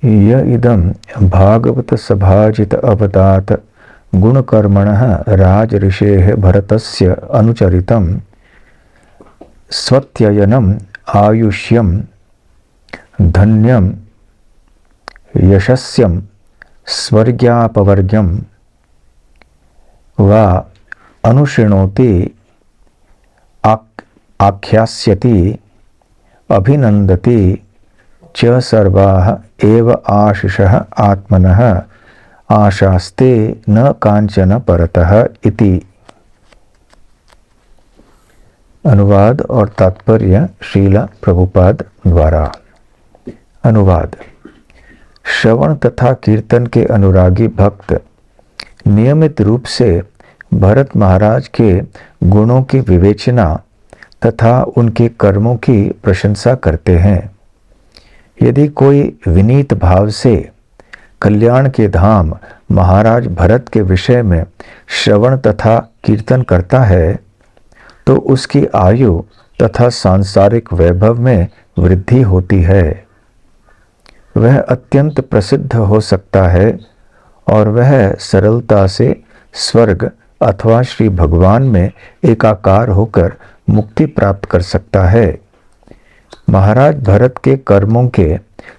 य इदं भागवत सभाजित अवतात गुणकर्मणः राजऋषेः भरतस्य अनुचरितं स्वत्ययनम् आयुष्यं धन्यं यशस्यं स्वर्ग्यापवर्ग्यं वा अनुशृणोति आख्यास्यति अभिनन्दति च सर्वाः एव आशिषः आत्मनः आशास्ते न कांचन परतः इति। अनुवाद और तात्पर्य श्रीला प्रभुपाद द्वारा। अनुवाद। श्रवण तथा कीर्तन के अनुरागी भक्त नियमित रूप से भरत महाराज के गुणों की विवेचना तथा उनके कर्मों की प्रशंसा करते हैं। यदि कोई विनीत भाव से कल्याण के धाम महाराज भरत के विषय में श्रवण तथा कीर्तन करता है तो उसकी आयु तथा सांसारिक वैभव में वृद्धि होती है। वह अत्यंत प्रसिद्ध हो सकता है और वह सरलता से स्वर्ग अथवा श्री भगवान में एकाकार होकर मुक्ति प्राप्त कर सकता है। महाराज भरत के कर्मों के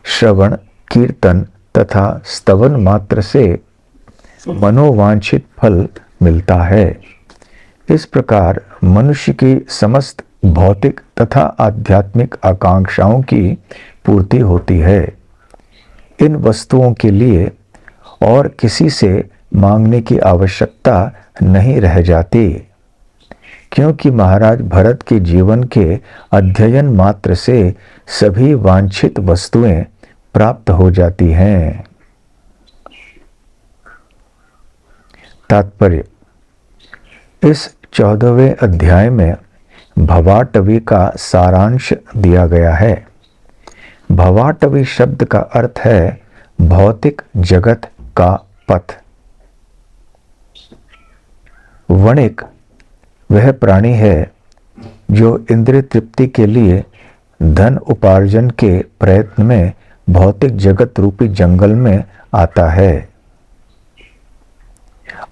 श्रवण कीर्तन तथा स्तवन मात्र से मनोवांछित फल मिलता है। इस प्रकार मनुष्य की समस्त भौतिक तथा आध्यात्मिक आकांक्षाओं की पूर्ति होती है। इन वस्तुओं के लिए और किसी से मांगने की आवश्यकता नहीं रह जाती, क्योंकि महाराज भरत के जीवन के अध्ययन मात्र से सभी वांछित वस्तुएं प्राप्त हो जाती हैं। तात्पर्य। इस 14वें अध्याय में भवाटवी का सारांश दिया गया है। भवाटवी शब्द का अर्थ है भौतिक जगत का पथ। वणिक वह प्राणी है जो इंद्रिय तृप्ति के लिए धन उपार्जन के प्रयत्न में भौतिक जगत रूपी जंगल में आता है।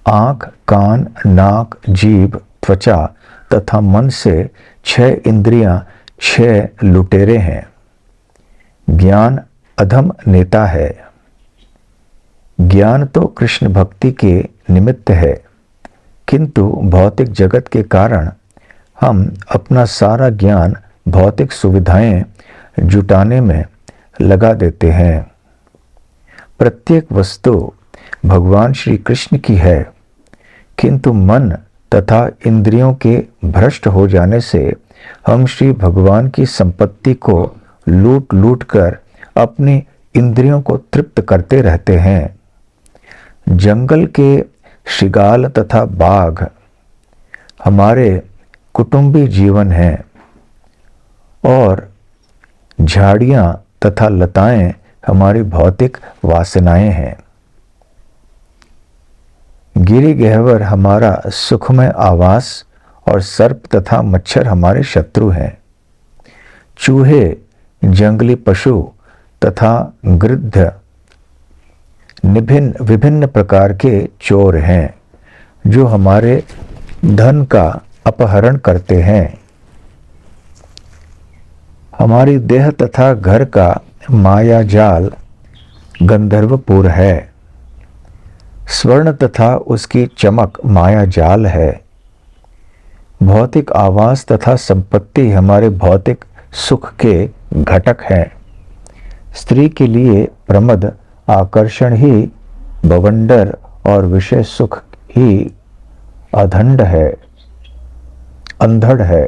आंख, कान, नाक, जीभ, त्वचा तथा मन से 6 इंद्रियां 6 लुटेरे हैं। ज्ञान अधम नेता है। ज्ञान तो कृष्ण भक्ति के निमित्त है, किंतु भौतिक जगत के कारण हम अपना सारा ज्ञान भौतिक सुविधाएं जुटाने में लगा देते हैं। प्रत्येक वस्तु भगवान श्री कृष्ण की है, किंतु मन तथा इंद्रियों के भ्रष्ट हो जाने से हम श्री भगवान की संपत्ति को लूट लूट कर अपनी इंद्रियों को तृप्त करते रहते हैं। जंगल के शिगाल तथा बाघ हमारे कुटुंबी जीवन हैं और झाड़ियां तथा लताएं हमारी भौतिक वासनाएं हैं। गिरी गह्वर हमारा सुखमय आवास और सर्प तथा मच्छर हमारे शत्रु हैं। चूहे, जंगली पशु तथा गिद्ध विभिन्न प्रकार के चोर हैं जो हमारे धन का अपहरण करते हैं। हमारी देह तथा घर का माया जाल गंधर्वपुर है। स्वर्ण तथा उसकी चमक माया जाल है। भौतिक आवास तथा संपत्ति हमारे भौतिक सुख के घटक हैं। स्त्री के लिए प्रमद आकर्षण ही बवंडर और विषय सुख ही अंधड़ है।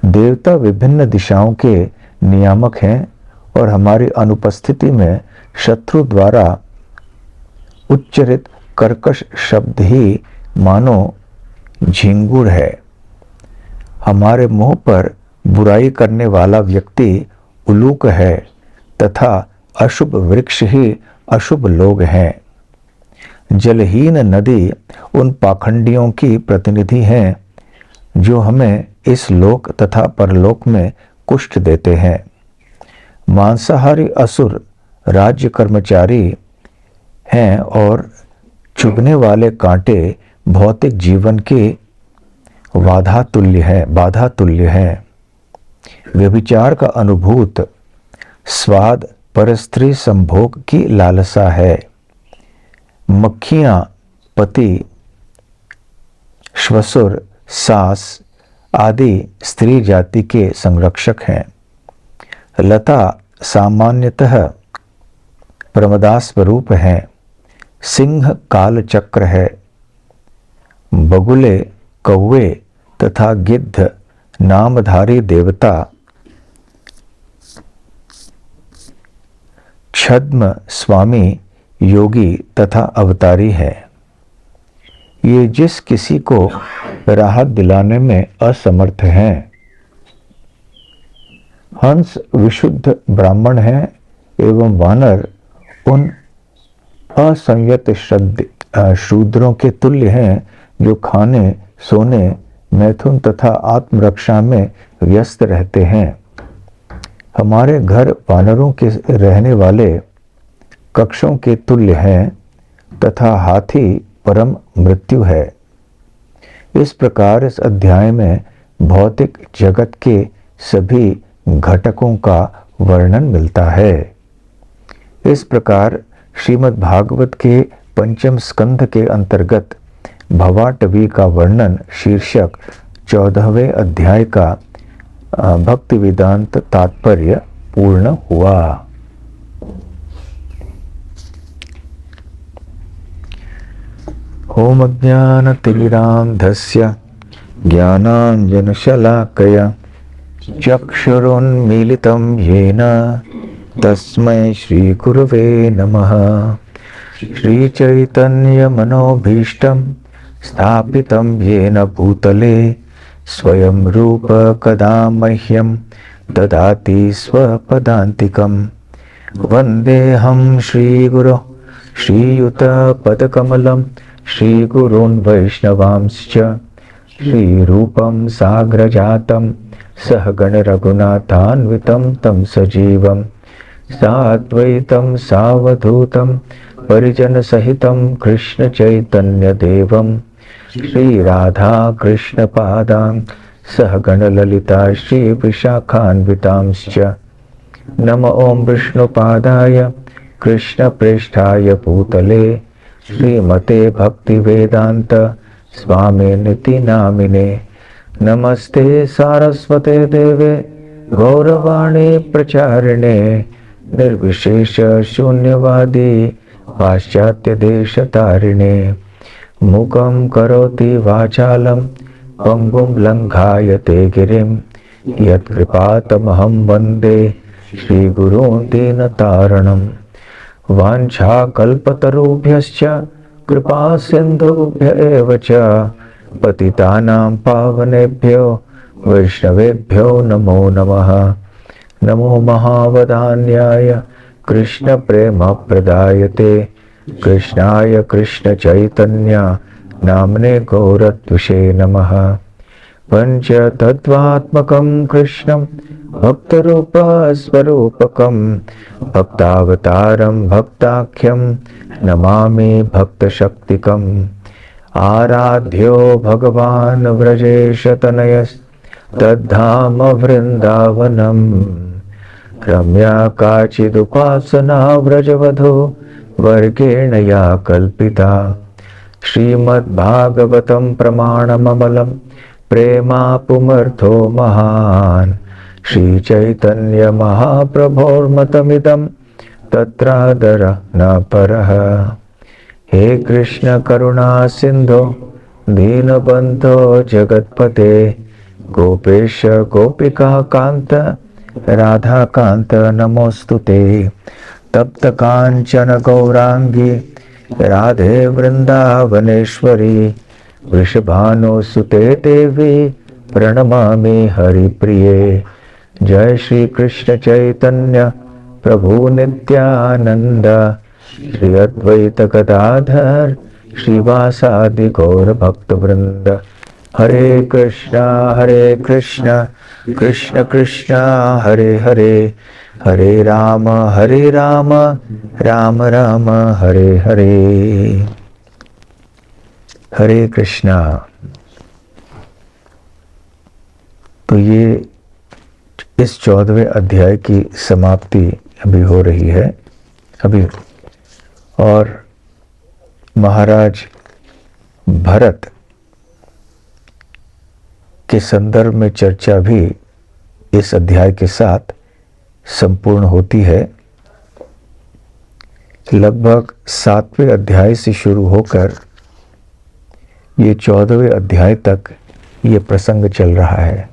देवता विभिन्न दिशाओं के नियामक हैं और हमारी अनुपस्थिति में शत्रु द्वारा उच्चरित कर्कश शब्द ही मानो झिंगुर है। हमारे मुंह पर बुराई करने वाला व्यक्ति उलूक है तथा अशुभ वृक्ष ही अशुभ लोग हैं। जलहीन नदी उन पाखंडियों की प्रतिनिधि हैं जो हमें इस लोक तथा परलोक में कुष्ठ देते हैं। मांसाहारी असुर राज्य कर्मचारी हैं और चुभने वाले कांटे भौतिक जीवन के बाधा तुल्य है। व्यभिचार का अनुभूत स्वाद परस्त्री संभोग की लालसा है। मक्खियां पति, श्वसुर, सास आदि स्त्री जाति के संरक्षक हैं। लता सामान्यतः प्रमदा स्वरूप है। सिंह काल चक्र है। बगुले, कौवे तथा गिद्ध नामधारी देवता छद्म स्वामी, योगी तथा अवतारी है। ये जिस किसी को राहत दिलाने में असमर्थ हैं। हंस विशुद्ध ब्राह्मण हैं एवं वानर उन असंयत शूद्रों के तुल्य हैं जो खाने, सोने, मैथुन तथा आत्मरक्षा में व्यस्त रहते हैं। हमारे घर वानरों के रहने वाले कक्षों के तुल्य हैं तथा हाथी परम मृत्यु है। इस प्रकार इस अध्याय में भौतिक जगत के सभी घटकों का वर्णन मिलता है। इस प्रकार श्रीमद् भागवत के पंचम स्कंध के अंतर्गत भवाटवी का वर्णन शीर्षक 14वें अध्याय का भक्ति वेदांत तात्पर्य पूर्ण हुआ। ओम अज्ञानतिमिरान्धस्य ज्ञानाञ्जनशलाकया चक्षुरुन्मीलितं येन तस्मै श्रीगुरवे नमः। श्रीचैतन्यमनोभीष्टं स्थापितं येन भूतले स्वयं रूप कदा मह्यं ददाति स्वपदान्तिकं। वन्देऽहं श्रीगुरो श्रीयुतपदकमलं श्रीगुरून् वैष्णवांश्च श्रीरूपं साग्रजातं सहगण रघुनाथान्वितं तं सजीवं साद्वैतं सावधूतं परिजनसहितं कृष्ण चैतन्यदेवं श्रीराधा कृष्णपादां सहगण ललिता श्रीविशाखान्वितांश्च। नमो ओं विष्णुपादाय कृष्णप्रेष्ठाय भूतले श्रीमते भक्तिवेदांत स्वामिनिति नामिने। नमस्ते सारस्वते देवे गौरवाणी प्रचारिणे निर्विशेष शून्यवादी पाश्चात्य देशतारिणे। मुखं करोति वाचालं पंगुं लंघायते गिरिं यत्कृपातमहं वन्दे श्रीगुरून् दीनतारणम्। वाञ्छाकल्पतरुभ्यश्च कृपा सिन्धुभ्य एव च पतितानां पावनेभ्यो वैष्णवेभ्यो नमो नमः। नमो महावदान्याय कृष्णप्रेमप्रदायते कृष्णाय कृष्णचैतन्य नाम्ने गौरत्विषे नमः। पंचतत्त्वात्मकं कृष्णं भक्तरूपस्वरूपकं भक्तावतारं भक्ताख्यं नमामि भक्तशक्तिकम्। आराध्यो भगवान् व्रजेशतनयस्तद्धाम वृन्दावनम्। रम्या काचिदुपासना व्रजवधू वर्गेण या कल्पिता। श्रीमद्भागवतं प्रमाणममलं प्रेमापुमर्थो महान्। श्रीचैतन्य महाप्रभोर्मतमिदं तत्रादर न परः। हे कृष्ण करुणा सिंधो दीनबंधो जगत्पते गोपेश गोपिका कांत राधा कांत नमोस्तुते। तप्त कांचन गौरांगी राधे वृंदावनेश्वरी वृषभानुसुते देवी प्रणमामि हरिप्रिये। जय श्री कृष्ण चैतन्य प्रभु नित्यानंद श्री अद्वैत गदाधर श्रीवासादि गौर भक्त वृंद। हरे कृष्णा कृष्ण कृष्ण हरे हरे हरे राम राम राम हरे हरे। हरे कृष्णा। तो ये इस 14वें अध्याय की समाप्ति अभी हो रही है अभी, और महाराज भरत के संदर्भ में चर्चा भी इस अध्याय के साथ संपूर्ण होती है। लगभग 7वें अध्याय से शुरू होकर ये 14वें अध्याय तक ये प्रसंग चल रहा है।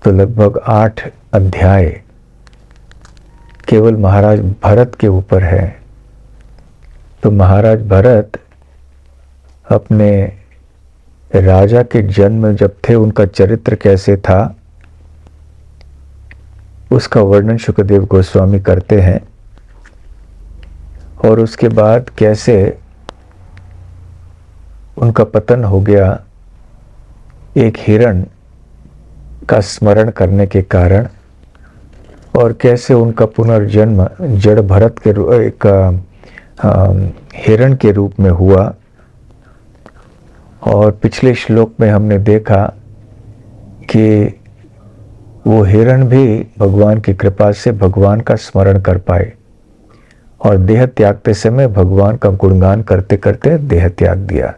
तो लगभग 8 अध्याय केवल महाराज भरत के ऊपर है। तो महाराज भरत अपने राजा के जन्म जब थे, उनका चरित्र कैसे था, उसका वर्णन शुकदेव गोस्वामी करते हैं। और उसके बाद कैसे उनका पतन हो गया एक हिरण का स्मरण करने के कारण, और कैसे उनका पुनर्जन्म जड़ भरत के एक हिरण के रूप में हुआ। और पिछले श्लोक में हमने देखा कि वो हिरण भी भगवान की कृपा से भगवान का स्मरण कर पाए और देह त्यागते समय भगवान का गुणगान करते करते देह त्याग दिया।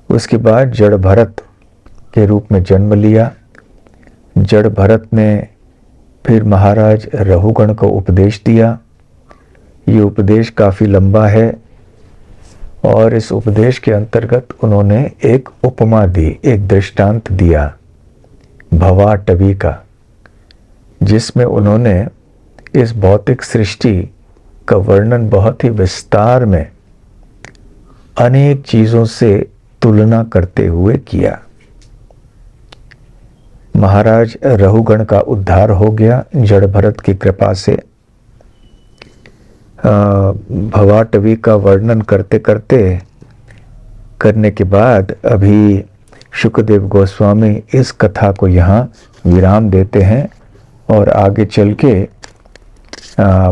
उसके बाद जड़ भरत के रूप में जन्म लिया। जड़ भरत ने फिर महाराज रहुगण को उपदेश दिया। ये उपदेश काफ़ी लंबा है और इस उपदेश के अंतर्गत उन्होंने एक उपमा दी, एक दृष्टांत दिया भवाटवी का, जिसमें उन्होंने इस भौतिक सृष्टि का वर्णन बहुत ही विस्तार में अनेक चीज़ों से तुलना करते हुए किया। महाराज रहुगण का उद्धार हो गया जड़ भरत की कृपा से। भवाटवी का वर्णन करते करते करने के बाद अभी शुकदेव गोस्वामी इस कथा को यहाँ विराम देते हैं और आगे चल के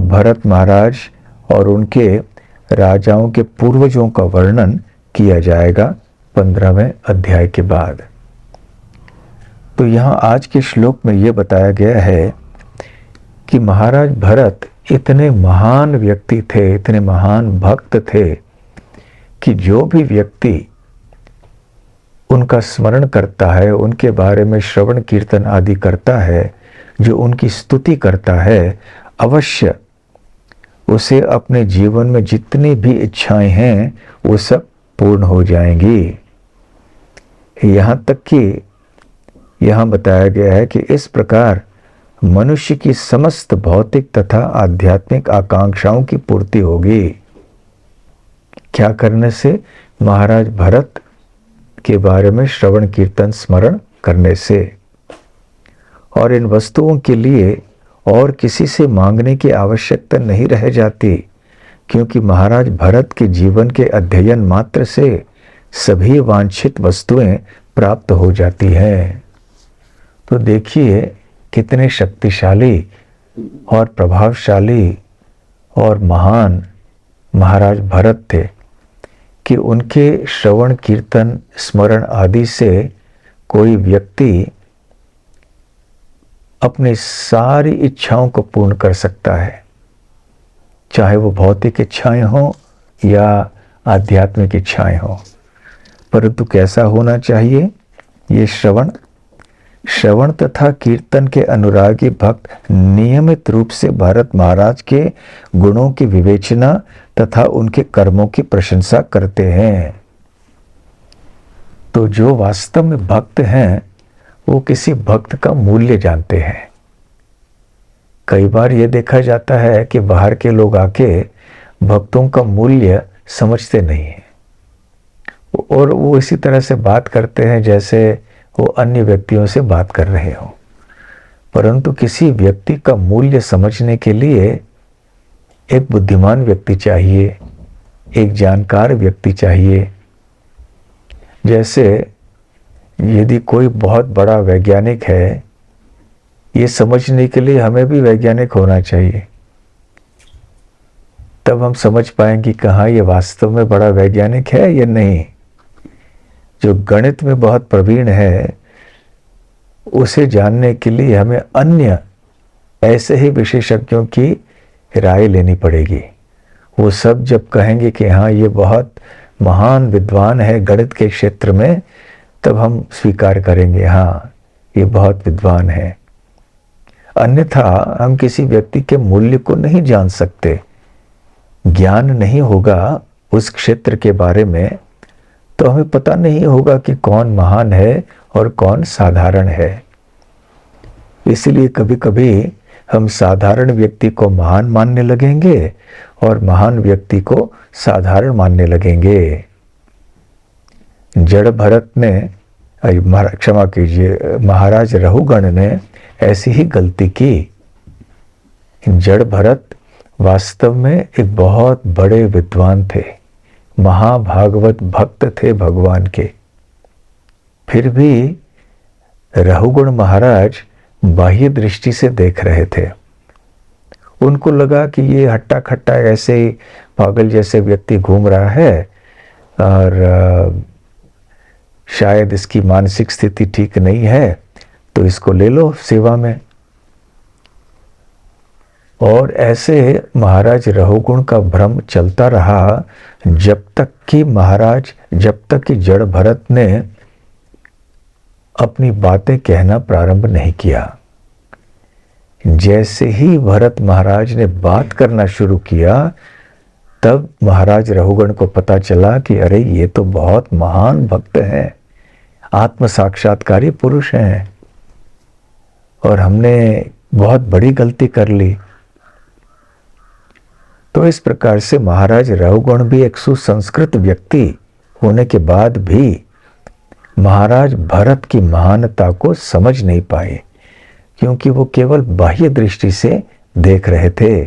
भरत महाराज और उनके राजाओं के पूर्वजों का वर्णन किया जाएगा 15वें अध्याय के बाद। तो यहाँ आज के श्लोक में ये बताया गया है कि महाराज भरत इतने महान व्यक्ति थे, इतने महान भक्त थे कि जो भी व्यक्ति उनका स्मरण करता है, उनके बारे में श्रवण कीर्तन आदि करता है, जो उनकी स्तुति करता है, अवश्य उसे अपने जीवन में जितनी भी इच्छाएं हैं वो सब पूर्ण हो जाएंगी। यहाँ तक कि यहाँ बताया गया है कि इस प्रकार मनुष्य की समस्त भौतिक तथा आध्यात्मिक आकांक्षाओं की पूर्ति होगी। क्या करने से? महाराज भरत के बारे में श्रवण कीर्तन स्मरण करने से। और इन वस्तुओं के लिए और किसी से मांगने की आवश्यकता नहीं रह जाती, क्योंकि महाराज भरत के जीवन के अध्ययन मात्र से सभी वांछित वस्तुएं प्राप्त हो जाती हैं। तो देखिए कितने शक्तिशाली और प्रभावशाली और महान महाराज भरत थे कि उनके श्रवण कीर्तन स्मरण आदि से कोई व्यक्ति अपनी सारी इच्छाओं को पूर्ण कर सकता है, चाहे वो भौतिक इच्छाएं हों या आध्यात्मिक इच्छाएं हों। परंतु कैसा होना चाहिए? ये श्रवण तथा कीर्तन के अनुरागी भक्त नियमित रूप से भरत महाराज के गुणों की विवेचना तथा उनके कर्मों की प्रशंसा करते हैं। तो जो वास्तव में भक्त हैं वो किसी भक्त का मूल्य जानते हैं। कई बार ये देखा जाता है कि बाहर के लोग आके भक्तों का मूल्य समझते नहीं हैं और वो इसी तरह से बात करते हैं जैसे वो अन्य व्यक्तियों से बात कर रहे हो। परंतु किसी व्यक्ति का मूल्य समझने के लिए एक बुद्धिमान व्यक्ति चाहिए, एक जानकार व्यक्ति चाहिए। जैसे यदि कोई बहुत बड़ा वैज्ञानिक है ये समझने के लिए हमें भी वैज्ञानिक होना चाहिए, तब हम समझ पाएंगे कि हाँ, ये वास्तव में बड़ा वैज्ञानिक है या नहीं। जो गणित में बहुत प्रवीण है, उसे जानने के लिए हमें अन्य ऐसे ही विशेषज्ञों की राय लेनी पड़ेगी। वो सब जब कहेंगे कि हाँ, ये बहुत महान विद्वान है गणित के क्षेत्र में, तब हम स्वीकार करेंगे हाँ, ये बहुत विद्वान है। अन्यथा हम किसी व्यक्ति के मूल्य को नहीं जान सकते। ज्ञान नहीं होगा उस क्षेत्र के बारे में, तो हमें पता नहीं होगा कि कौन महान है और कौन साधारण है। इसलिए कभी कभी हम साधारण व्यक्ति को महान मानने लगेंगे और महान व्यक्ति को साधारण मानने लगेंगे। जड़ भरत ने, क्षमा कीजिए, महाराज रहुगण ने ऐसी ही गलती की। जड़ भरत वास्तव में एक बहुत बड़े विद्वान थे, महाभागवत भक्त थे भगवान के। फिर भी रहुगुण महाराज बाह्य दृष्टि से देख रहे थे। उनको लगा कि ये हट्टा खट्टा ऐसे ही पागल जैसे व्यक्ति घूम रहा है और शायद इसकी मानसिक स्थिति ठीक नहीं है, तो इसको ले लो सेवा में। और ऐसे महाराज रहुगुण का भ्रम चलता रहा जब तक कि जड़ भरत ने अपनी बातें कहना प्रारंभ नहीं किया। जैसे ही भरत महाराज ने बात करना शुरू किया, तब महाराज रहुगण को पता चला कि अरे, ये तो बहुत महान भक्त हैं, आत्म साक्षात्कारी पुरुष हैं, और हमने बहुत बड़ी गलती कर ली। तो इस प्रकार से महाराज रहुगण भी एक सुसंस्कृत व्यक्ति होने के बाद भी महाराज भरत की महानता को समझ नहीं पाए, क्योंकि वो केवल बाह्य दृष्टि से देख रहे थे।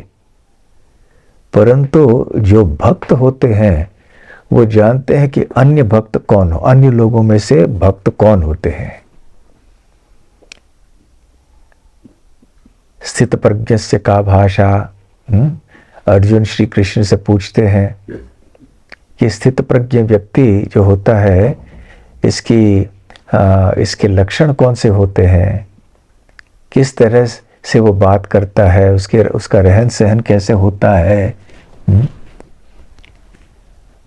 परंतु जो भक्त होते हैं वो जानते हैं कि अन्य भक्त कौन हो, अन्य लोगों में से भक्त कौन होते हैं। स्थित प्रज्ञस्य का भाषा, अर्जुन श्री कृष्ण से पूछते हैं कि स्थित प्रज्ञ व्यक्ति जो होता है, इसके लक्षण कौन से होते हैं, किस तरह से वो बात करता है, उसका रहन सहन कैसे होता है।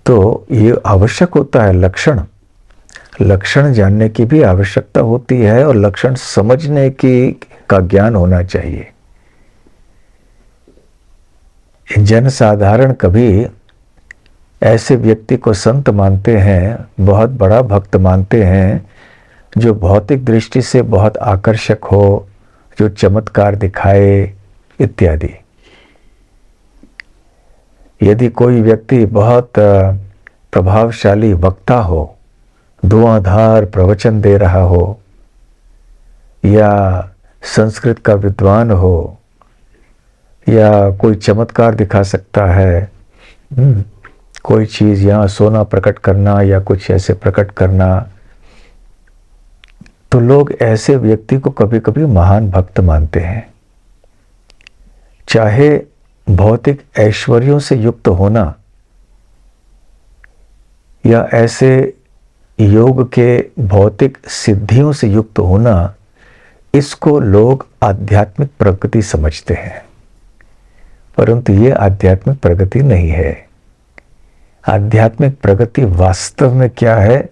तो ये आवश्यक होता है, लक्षण जानने की भी आवश्यकता होती है, और लक्षण समझने का ज्ञान होना चाहिए। जनसाधारण कभी ऐसे व्यक्ति को संत मानते हैं, बहुत बड़ा भक्त मानते हैं, जो भौतिक दृष्टि से बहुत आकर्षक हो, जो चमत्कार दिखाए इत्यादि। यदि कोई व्यक्ति बहुत प्रभावशाली वक्ता हो, धुआंधार प्रवचन दे रहा हो, या संस्कृत का विद्वान हो, या कोई चमत्कार दिखा सकता है, कोई चीज यहाँ सोना प्रकट करना या कुछ ऐसे प्रकट करना, तो लोग ऐसे व्यक्ति को कभी कभी महान भक्त मानते हैं। चाहे भौतिक ऐश्वर्यों से युक्त होना या ऐसे योग के भौतिक सिद्धियों से युक्त होना, इसको लोग आध्यात्मिक प्रगति समझते हैं, परंतु ये आध्यात्मिक प्रगति नहीं है। आध्यात्मिक प्रगति वास्तव में क्या है?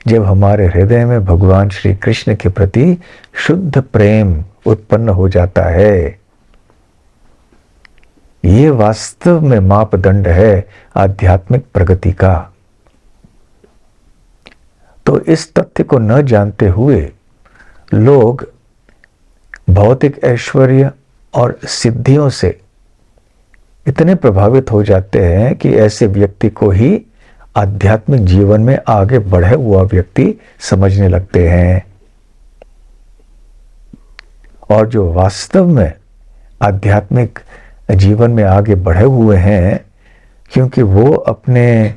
जब हमारे हृदय में भगवान श्री कृष्ण के प्रति शुद्ध प्रेम उत्पन्न हो जाता है, ये वास्तव में मापदंड है आध्यात्मिक प्रगति का। तो इस तथ्य को न जानते हुए लोग भौतिक ऐश्वर्य और सिद्धियों से इतने प्रभावित हो जाते हैं कि ऐसे व्यक्ति को ही आध्यात्मिक जीवन में आगे बढ़े हुआ व्यक्ति समझने लगते हैं। और जो वास्तव में आध्यात्मिक जीवन में आगे बढ़े हुए हैं, क्योंकि वो अपने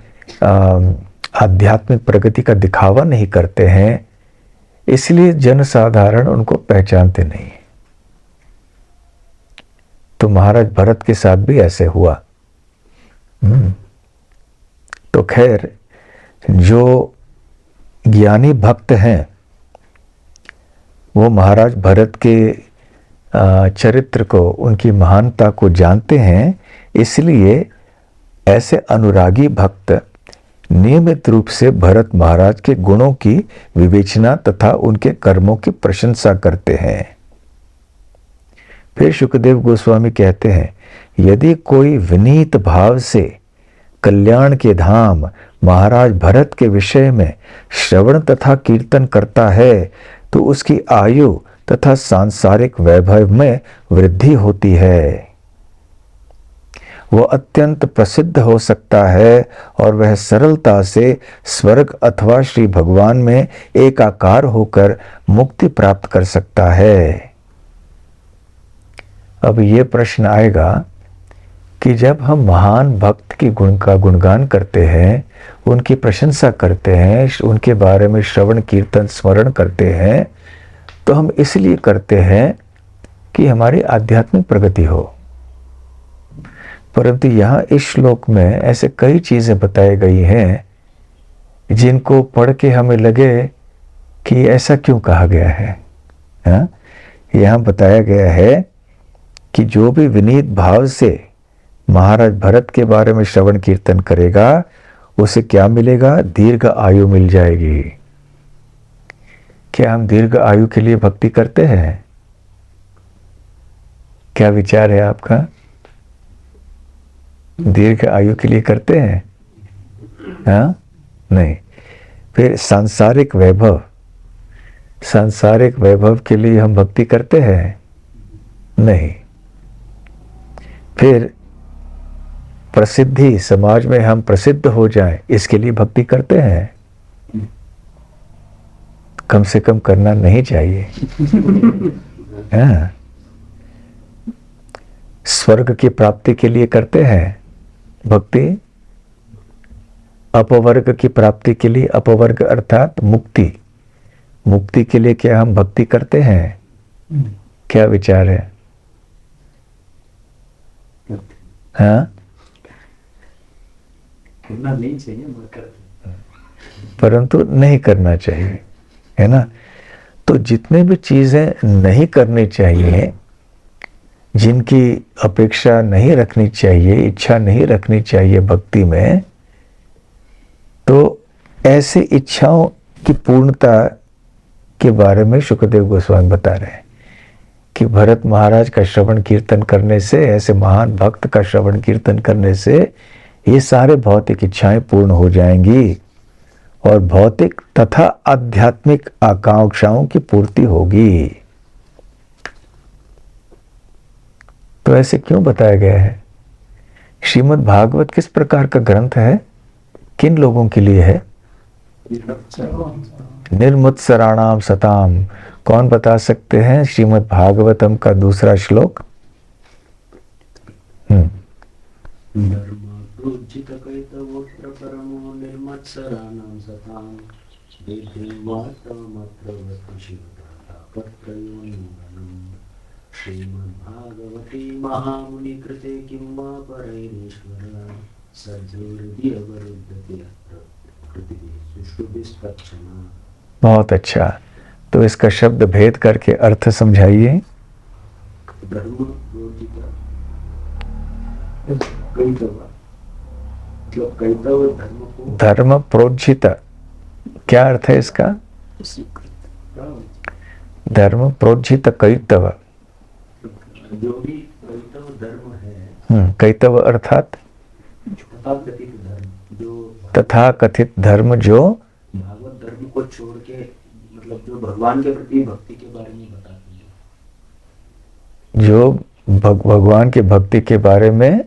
आध्यात्मिक प्रगति का दिखावा नहीं करते हैं, इसलिए जनसाधारण उनको पहचानते नहीं। तो महाराज भरत के साथ भी ऐसे हुआ। तो खैर, जो ज्ञानी भक्त हैं वो महाराज भरत के चरित्र को, उनकी महानता को जानते हैं, इसलिए ऐसे अनुरागी भक्त नियमित रूप से भरत महाराज के गुणों की विवेचना तथा उनके कर्मों की प्रशंसा करते हैं। फिर शुकदेव गोस्वामी कहते हैं, यदि कोई विनीत भाव से कल्याण के धाम महाराज भरत के विषय में श्रवण तथा कीर्तन करता है तो उसकी आयु तथा सांसारिक वैभव में वृद्धि होती है। वह अत्यंत प्रसिद्ध हो सकता है और वह सरलता से स्वर्ग अथवा श्री भगवान में एकाकार होकर मुक्ति प्राप्त कर सकता है। अब ये प्रश्न आएगा कि जब हम महान भक्त की गुण का गुणगान करते हैं, उनकी प्रशंसा करते हैं, उनके बारे में श्रवण कीर्तन स्मरण करते हैं, तो हम इसलिए करते हैं कि हमारी आध्यात्मिक प्रगति हो। परंतु यहाँ इस श्लोक में ऐसे कई चीजें बताई गई हैं जिनको पढ़ के हमें लगे कि ऐसा क्यों कहा गया है। हाँ? यहाँ बताया गया है कि जो भी विनीत भाव से महाराज भरत के बारे में श्रवण कीर्तन करेगा, उसे क्या मिलेगा? दीर्घ आयु मिल जाएगी। क्या हम दीर्घ आयु के लिए भक्ति करते हैं? क्या विचार है आपका? दीर्घ आयु के लिए करते हैं? हाँ? नहीं। फिर सांसारिक वैभव, सांसारिक वैभव के लिए हम भक्ति करते हैं? नहीं। फिर प्रसिद्धि, समाज में हम प्रसिद्ध हो जाएं, इसके लिए भक्ति करते हैं? कम से कम करना नहीं चाहिए। हाँ। स्वर्ग की प्राप्ति के लिए करते हैं भक्ति? अपवर्ग की प्राप्ति के लिए, अपवर्ग अर्थात मुक्ति, मुक्ति के लिए क्या हम भक्ति करते हैं? क्या विचार है? हाँ? करना नहीं चाहिए, परंतु नहीं करना चाहिए, है ना? तो जितने भी चीजें नहीं करनी चाहिए, जिनकी अपेक्षा नहीं रखनी चाहिए, इच्छा नहीं रखनी चाहिए भक्ति में, तो ऐसे इच्छाओं की पूर्णता के बारे में शुकदेव गोस्वामी बता रहे हैं कि भरत महाराज का श्रवण कीर्तन करने से, ऐसे महान भक्त का श्रवण कीर्तन करने से ये सारे भौतिक इच्छाएं पूर्ण हो जाएंगी और भौतिक तथा आध्यात्मिक आकांक्षाओं की पूर्ति होगी। तो ऐसे क्यों बताया गया है? श्रीमद् भागवत किस प्रकार का ग्रंथ है? किन लोगों के लिए है? निर्मुत्सराणाम सताम। कौन बता सकते हैं श्रीमद् भागवतम का दूसरा श्लोक? श्रीमद्भागवते महामुनि कृते किं वा परैरीश्वर सज्जोर्दि अवरुद्धते कृतिः सुष्ठुभिस्पक्षमा। बहुत अच्छा। तो इसका शब्द भेद करके अर्थ समझाइए। धर्म प्रोजित कैतव, मतलब कैतव धर्म को, धर्म प्रोज्झित, क्या अर्थ है इसका? धर्म प्रोज्झित कैतव, जो भी कैतव धर्म है, कैतव अर्थात तथाकथित धर्म, जो तथाकथित धर्म जो भागवत धर्म को छोड़ के, मतलब जो भगवान के प्रति भक्ति के बारे में बताते हैं, जो भगवान के भक्ति के बारे में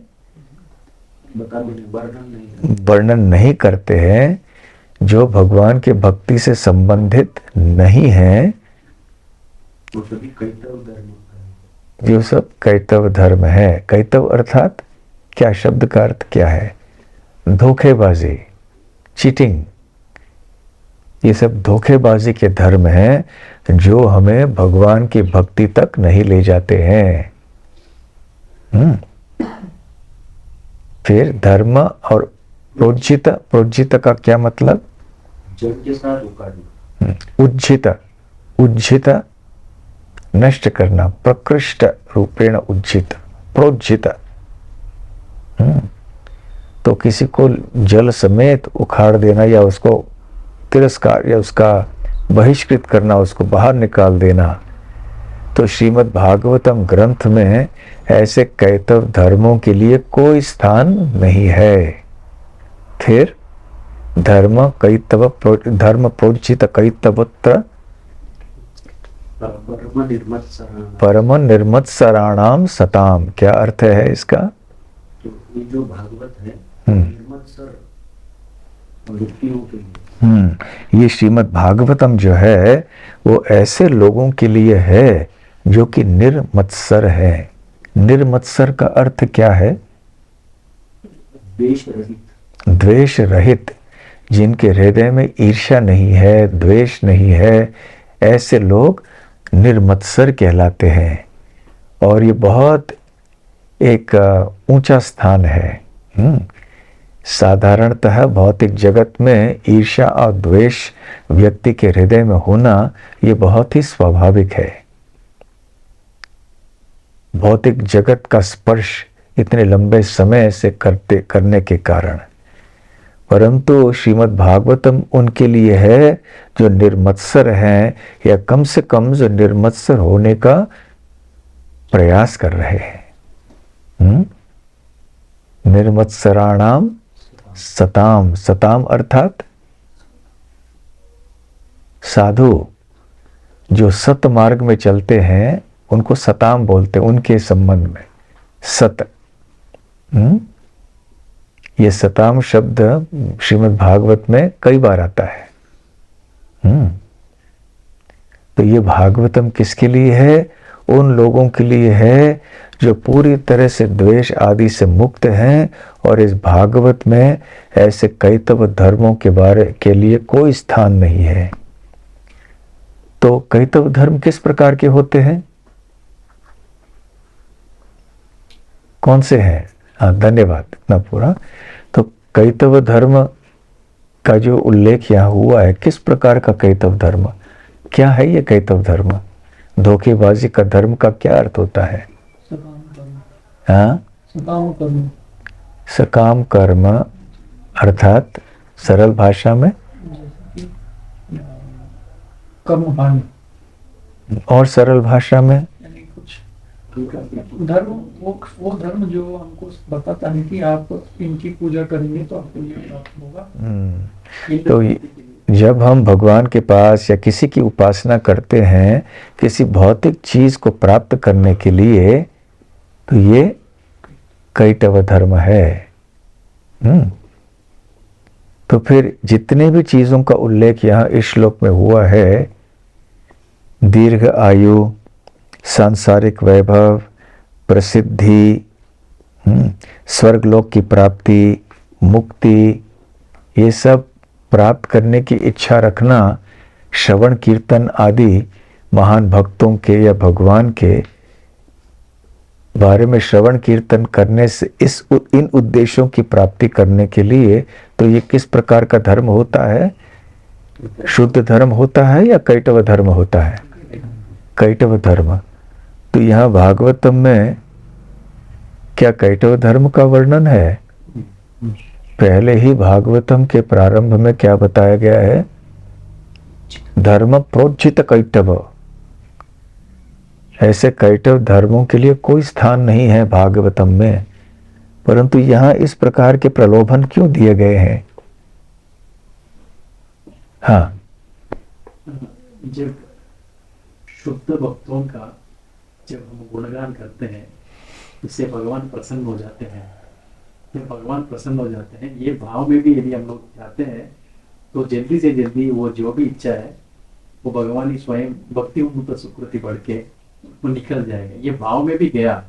वर्णन नहीं करते हैं, जो भगवान के भक्ति से संबंधित नहीं है, वो सभी कैतव धर्म, जो सब कैतव धर्म है। कैतव अर्थात क्या? शब्द का अर्थ क्या है? धोखेबाजी, चीटिंग। ये सब धोखेबाजी के धर्म हैं जो हमें भगवान की भक्ति तक नहीं ले जाते हैं। फिर धर्म और प्रोज्झित, प्रोज्झित का क्या मतलब? जड़ के साथ उकाड़ना। उज्झित, उज्झित नष्ट करना, प्रकृष्ट रूपेण उज्झित, प्रोज्झित। तो किसी को जल समेत उखाड़ देना या उसको तिरस्कार या उसका बहिष्कृत करना, उसको बाहर निकाल देना। तो श्रीमद् भागवतम ग्रंथ में ऐसे कैतव धर्मों के लिए कोई स्थान नहीं है। फिर धर्म कैतव, धर्म प्रोज्झित कैतवत्र परम निर्मत्सराणाम सताम। क्या अर्थ है इसका? तो ये जो भागवत है निर्मत्सर व्यक्तियों के लिए, ये श्रीमद् भागवतम जो है वो ऐसे लोगों के लिए है जो कि निर्मत्सर है। निर्मत्सर का अर्थ क्या है? द्वेष रहित। द्वेष रहित, जिनके हृदय में ईर्ष्या नहीं है, द्वेष नहीं है, ऐसे लोग निर्मत्सर कहलाते हैं। और ये बहुत एक ऊंचा स्थान है। साधारणतः भौतिक जगत में ईर्ष्या और द्वेष व्यक्ति के हृदय में होना ये बहुत ही स्वाभाविक है। भौतिक जगत का स्पर्श इतने लंबे समय से करने के कारण। परंतु श्रीमद् भागवतम उनके लिए है जो निर्मत्सर हैं, या कम से कम जो निर्मत्सर होने का प्रयास कर रहे हैं। निर्मत्सराणाम सताम, सताम अर्थात साधु जो सत मार्ग में चलते हैं उनको सताम बोलते हैं। उनके संबंध में सत, ये सताम शब्द श्रीमद् भागवत में कई बार आता है। तो ये भागवतम किसके लिए है? उन लोगों के लिए है जो पूरी तरह से द्वेष आदि से मुक्त हैं, और इस भागवत में ऐसे कैतव धर्मों के बारे के लिए कोई स्थान नहीं है। तो कैतव धर्म किस प्रकार के होते हैं? कौन से हैं? हाँ, धन्यवाद, इतना पूरा। तो कैतव धर्म का जो उल्लेख यहाँ हुआ है, किस प्रकार का कैतव धर्म, क्या है ये कैतव धर्म? धोखेबाजी का धर्म का क्या अर्थ होता है? हाँ, सकाम कर्म अर्थात सरल भाषा में कर्म, और सरल भाषा में धर्म, वो धर्म जो हमको बताता है कि आप इनकी पूजा करेंगे तो आपको ये प्राप्त होगा। तो जब हम भगवान के पास या किसी की उपासना करते हैं किसी भौतिक चीज को प्राप्त करने के लिए, तो ये कैटव धर्म है। तो फिर जितने भी चीजों का उल्लेख यहाँ इस श्लोक में हुआ है, दीर्घ आयु, सांसारिक वैभव, प्रसिद्धि, स्वर्गलोक की प्राप्ति, मुक्ति, ये सब प्राप्त करने की इच्छा रखना श्रवण कीर्तन आदि महान भक्तों के या भगवान के बारे में श्रवण कीर्तन करने से इन उद्देश्यों की प्राप्ति करने के लिए, तो ये किस प्रकार का धर्म होता है? शुद्ध धर्म होता है या कैटव धर्म होता है? कैटव धर्म। तो यहाँ भागवतम में क्या कैटव धर्म का वर्णन है? पहले ही भागवतम के प्रारंभ में क्या बताया गया है? धर्म प्रोज्झित कैटव। ऐसे कैटव धर्मों के लिए कोई स्थान नहीं है भागवतम में। परंतु यहाँ इस प्रकार के प्रलोभन क्यों दिए गए हैं? हाँ, जब शुद्ध भक्तों का जब हम गुणगान करते हैं, इससे भगवान प्रसन्न हो जाते हैं। जब भगवान प्रसन्न हो जाते हैं, ये भाव में भी यदि हम लोग चाहते हैं तो जल्दी से जल्दी वो जो भी इच्छा है वो भगवान ही स्वयं भक्ति उन्मुक्त सुकृति बढ़ के वो निकल जाएगा। ये भाव में भी गया,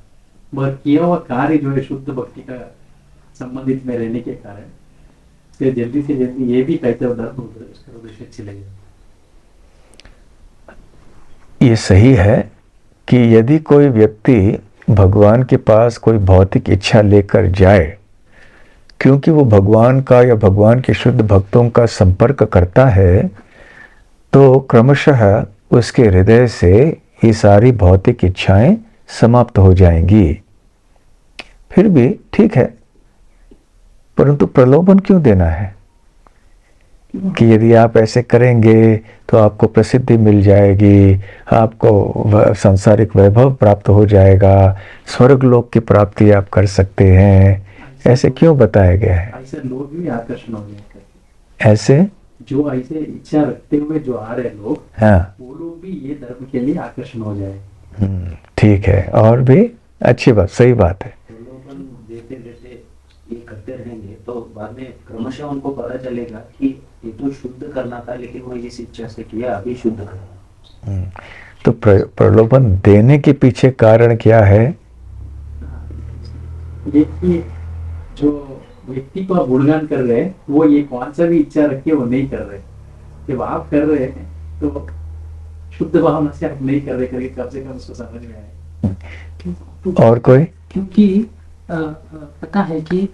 मगर किया हुआ कार्य जो है शुद्ध भक्ति का संबंधित में रहने के कारण से जल्दी से जल्दी ये भी कैतव धर्म उसका उद्देश्य चलेगा। ये सही है कि यदि कोई व्यक्ति भगवान के पास कोई भौतिक इच्छा लेकर जाए, क्योंकि वो भगवान का या भगवान के शुद्ध भक्तों का संपर्क करता है, तो क्रमशः उसके हृदय से ये सारी भौतिक इच्छाएं समाप्त हो जाएंगी। फिर भी ठीक है, परंतु प्रलोभन क्यों देना है कि यदि आप ऐसे करेंगे तो आपको प्रसिद्धि मिल जाएगी, आपको सांसारिक वैभव प्राप्त हो जाएगा, स्वर्गलोक की प्राप्ति आप कर सकते हैं, ऐसे क्यों बताया गया है? ऐसे लोग भी आकर्षण हो गए, ऐसे जो ऐसे इच्छा रखते हुए जो आ रहे लोग, हाँ, वो लोग भी ये धर्म के लिए आकर्षण हो जाए। ठीक है, और भी अच्छी बात, सही बात है। प्रलोभन देते देते ये करते रहेंगे तो बाद में क्रमशः उनको पता चलेगा कि ये तो शुद्ध करना था, लेकिन वो इस इच्छा से किया, अभी शुद्ध करना। तो प्रलोभन देने के पीछे कारण क्या है? ये जो व्यक्ति को आप गुणगान कर रहे हैं, वो ये कौन सा भी इच्छा रख के वो नहीं कर रहे। जब आप कर रहे हैं तो शुद्ध भावना से आप नहीं कर रहे, करके कम से कम उसको समझ में आए। और कोई? क्योंकि पता है कि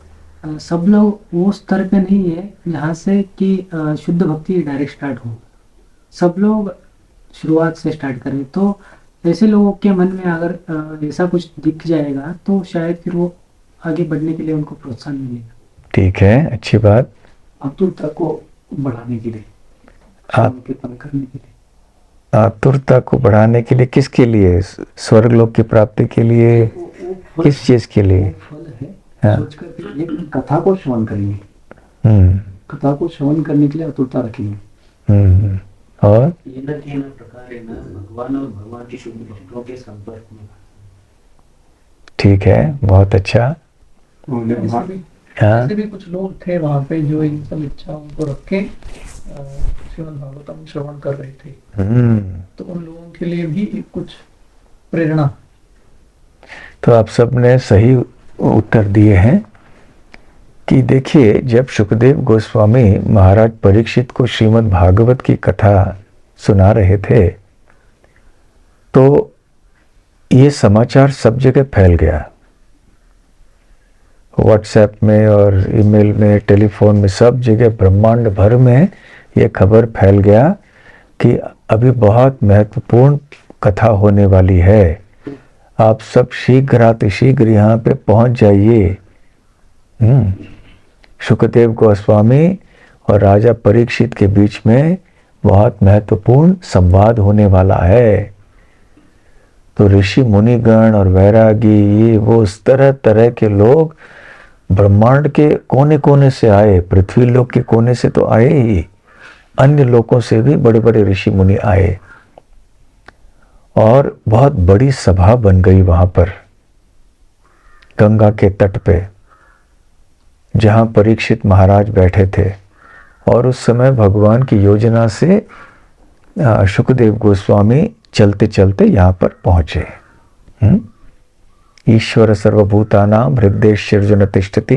सब लोग वो स्तर पे नहीं है जहाँ से कि शुद्ध भक्ति डायरेक्ट स्टार्ट हो। सब लोग शुरुआत से स्टार्ट करें, तो ऐसे लोगों के मन में अगर ऐसा कुछ दिख जाएगा तो शायद फिर वो आगे बढ़ने के लिए उनको प्रोत्साहन मिलेगा। ठीक है, अच्छी बात। आतुरता को बढ़ाने के लिए, कीर्तन करने के लिए, आतुरता को बढ़ाने के लिए, किसके लिए? स्वर्गलोक की प्राप्ति के लिए, किस चीज के लिए? फल है। हाँ। सोच कर एक कथा को श्रवण करेंगे, कथा को श्रवण करने के लिए आतुरता रखेंगे। और ये न कि न प्रकार है न भगवान और भगवान के शुद्ध भक्तों के संपर्क में। ठीक है, बहुत अच्छा। हाँ, ऐसे भी कुछ लोग थे वहाँ पे जो इन सब इच्छाओं को रख के श्रीमद् भागवतम श्रवण कर रहे थे, तो उन लोगों के लिए भी एक कुछ प्रेरणा। तो आप सबने सही उत्तर दिए हैं कि देखिए, जब सुखदेव गोस्वामी महाराज परीक्षित को श्रीमद् भागवत की कथा सुना रहे थे, तो ये समाचार सब जगह फैल गया। व्हाट्सएप में और ईमेल में, टेलीफोन में, सब जगह ब्रह्मांड भर में ये खबर फैल गया कि अभी बहुत महत्वपूर्ण कथा होने वाली है, आप सब शीघ्र यहाँ पे पहुंच जाइए। सुखदेव गोस्वामी और राजा परीक्षित के बीच में बहुत महत्वपूर्ण संवाद होने वाला है। तो ऋषि मुनिगण और वैरागी, ये वो इस तरह के लोग ब्रह्मांड के कोने कोने से आए, पृथ्वी लोक के कोने से तो आए ही, अन्य लोकों से भी बड़े बड़े ऋषि मुनि आए और बहुत बड़ी सभा बन गई वहां पर गंगा के तट पे, जहां परीक्षित महाराज बैठे थे। और उस समय भगवान की योजना से सुखदेव गोस्वामी चलते चलते यहाँ पर पहुंचे। ईश्वर सर्वभूतानां हृदयेर्जुन तिष्ठति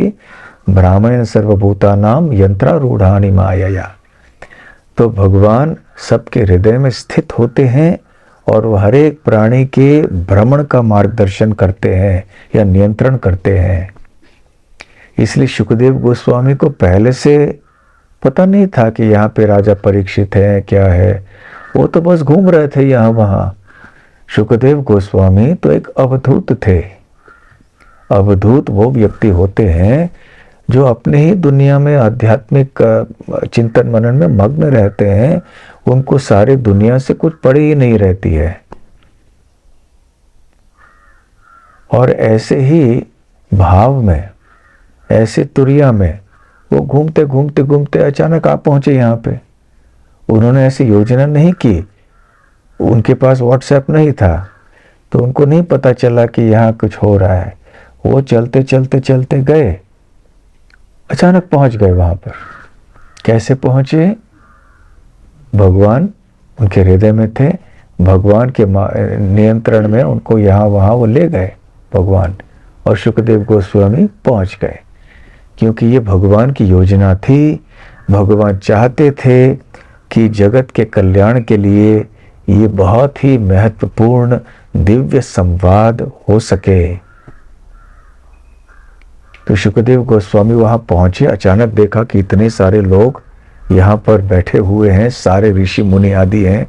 ब्राह्मण सर्वभूतानां यंत्रारूढ़ानि मायया। तो भगवान सबके हृदय में स्थित होते हैं और वह हर एक प्राणी के भ्रमण का मार्गदर्शन करते हैं या नियंत्रण करते हैं। इसलिए सुखदेव गोस्वामी को पहले से पता नहीं था कि यहाँ पे राजा परीक्षित है, क्या है। वो तो बस घूम रहे थे यहाँ वहाँ। सुखदेव गोस्वामी तो एक अवधूत थे। अवधूत वो व्यक्ति होते हैं जो अपने ही दुनिया में आध्यात्मिक चिंतन मनन में मग्न रहते हैं, उनको सारी दुनिया से कुछ पड़ी ही नहीं रहती है। और ऐसे ही भाव में, ऐसे तुरिया में वो घूमते घूमते घूमते अचानक आप पहुंचे यहाँ पे। उन्होंने ऐसी योजना नहीं की, उनके पास व्हाट्सएप नहीं था, तो उनको नहीं पता चला कि यहाँ कुछ हो रहा है। वो चलते चलते चलते गए, अचानक पहुंच गए वहां पर। कैसे पहुंचे? भगवान उनके हृदय में थे, भगवान के नियंत्रण में उनको यहाँ वहाँ वो ले गए भगवान, और सुखदेव गोस्वामी पहुंच गए। क्योंकि ये भगवान की योजना थी। भगवान चाहते थे कि जगत के कल्याण के लिए ये बहुत ही महत्वपूर्ण दिव्य संवाद हो सके। तो शुकदेव गोस्वामी वहां पहुंचे, अचानक देखा कि इतने सारे लोग यहाँ पर बैठे हुए हैं, सारे ऋषि मुनि आदि हैं,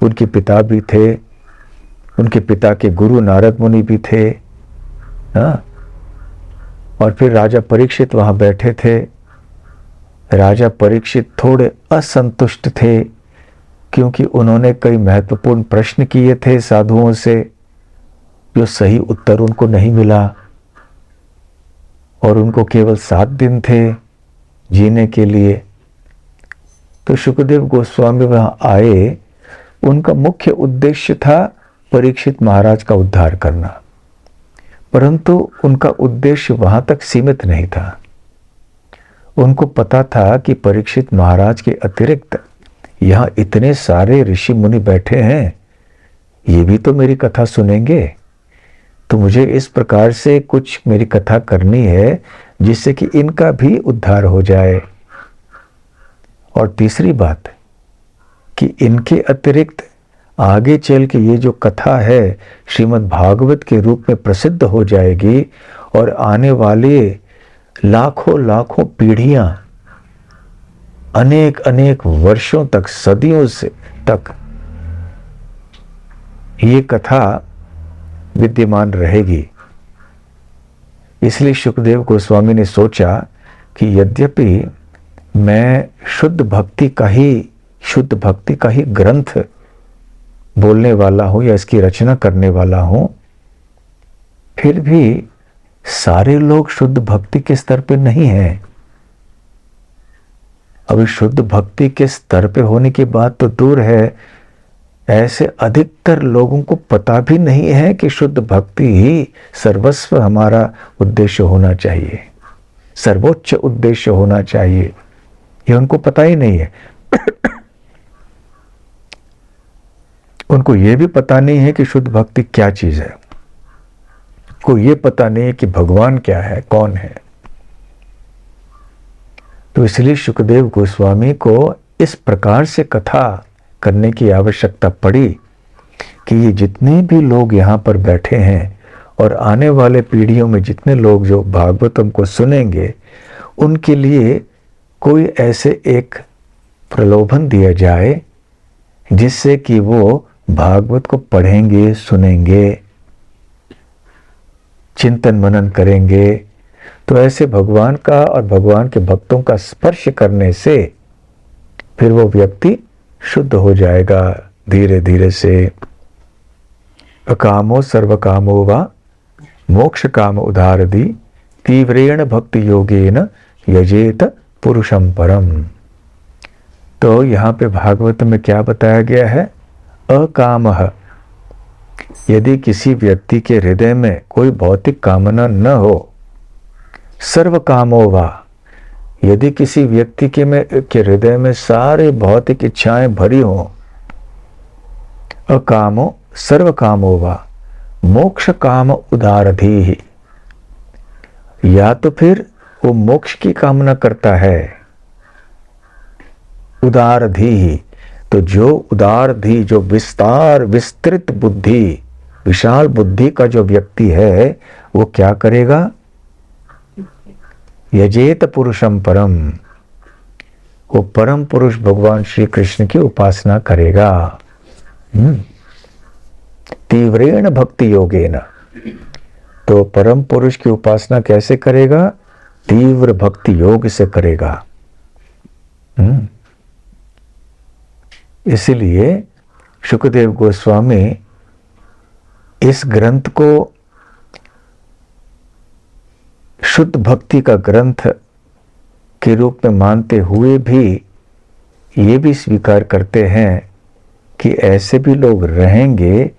उनके पिता भी थे, उनके पिता के गुरु नारद मुनि भी थे, हाँ, और फिर राजा परीक्षित वहां बैठे थे। राजा परीक्षित थोड़े असंतुष्ट थे क्योंकि उन्होंने कई महत्वपूर्ण प्रश्न किए थे साधुओं से, जो सही उत्तर उनको नहीं मिला, और उनको केवल 7 दिन थे जीने के लिए। तो शुकदेव गोस्वामी वहां आए, उनका मुख्य उद्देश्य था परीक्षित महाराज का उद्धार करना, परंतु उनका उद्देश्य वहां तक सीमित नहीं था। उनको पता था कि परीक्षित महाराज के अतिरिक्त यहाँ इतने सारे ऋषि मुनि बैठे हैं, ये भी तो मेरी कथा सुनेंगे, तो मुझे इस प्रकार से कुछ मेरी कथा करनी है जिससे कि इनका भी उद्धार हो जाए। और तीसरी बात कि इनके अतिरिक्त आगे चल के ये जो कथा है श्रीमद् भागवत के रूप में प्रसिद्ध हो जाएगी, और आने वाले लाखों लाखों पीढ़ियां, अनेक अनेक वर्षों तक, सदियों से तक ये कथा विद्यमान रहेगी। इसलिए शुकदेव गोस्वामी ने सोचा कि यद्यपि मैं शुद्ध भक्ति का ही ग्रंथ बोलने वाला हूं या इसकी रचना करने वाला हूं, फिर भी सारे लोग शुद्ध भक्ति के स्तर पे नहीं हैं। अभी शुद्ध भक्ति के स्तर पे होने की बात तो दूर है, ऐसे अधिकतर लोगों को पता भी नहीं है कि शुद्ध भक्ति ही सर्वस्व हमारा उद्देश्य होना चाहिए, सर्वोच्च उद्देश्य होना चाहिए, ये उनको पता ही नहीं है। उनको ये भी पता नहीं है कि शुद्ध भक्ति क्या चीज है, को ये पता नहीं है कि भगवान क्या है, कौन है। तो इसलिए शुकदेव गोस्वामी को इस प्रकार से कथा करने की आवश्यकता पड़ी कि ये जितने भी लोग यहाँ पर बैठे हैं और आने वाले पीढ़ियों में जितने लोग जो भागवतम को सुनेंगे, उनके लिए कोई ऐसे एक प्रलोभन दिया जाए जिससे कि वो भागवत को पढ़ेंगे, सुनेंगे, चिंतन मनन करेंगे, तो ऐसे भगवान का और भगवान के भक्तों का स्पर्श करने से फिर वो व्यक्ति शुद्ध हो जाएगा धीरे धीरे से। अकामो सर्वकामो वा मोक्ष काम उदारदी तीव्रेण भक्ति योगेन यजेत पुरुषम परम। तो यहाँ पे भागवत में क्या बताया गया है? अकामः, यदि किसी व्यक्ति के हृदय में कोई भौतिक कामना न हो, सर्व कामो वा, यदि किसी व्यक्ति के हृदय में सारे भौतिक इच्छाएं भरी हों, अकामो सर्व कामो वा मोक्ष काम उदारधीहि, या तो फिर वो मोक्ष की कामना करता है, उदारधीहि, तो जो उदारधी, जो विस्तृत बुद्धि, विशाल बुद्धि का जो व्यक्ति है, वो क्या करेगा? यजेत पुरुषम परम, वो परम पुरुष भगवान श्री कृष्ण की उपासना करेगा। तीव्रेण भक्ति योगेन, तो परम पुरुष की उपासना कैसे करेगा? तीव्र भक्ति योग से करेगा। इसलिए शुकदेव गोस्वामी इस ग्रंथ को शुद्ध भक्ति का ग्रंथ के रूप में मानते हुए भी ये भी स्वीकार करते हैं कि ऐसे भी लोग रहेंगे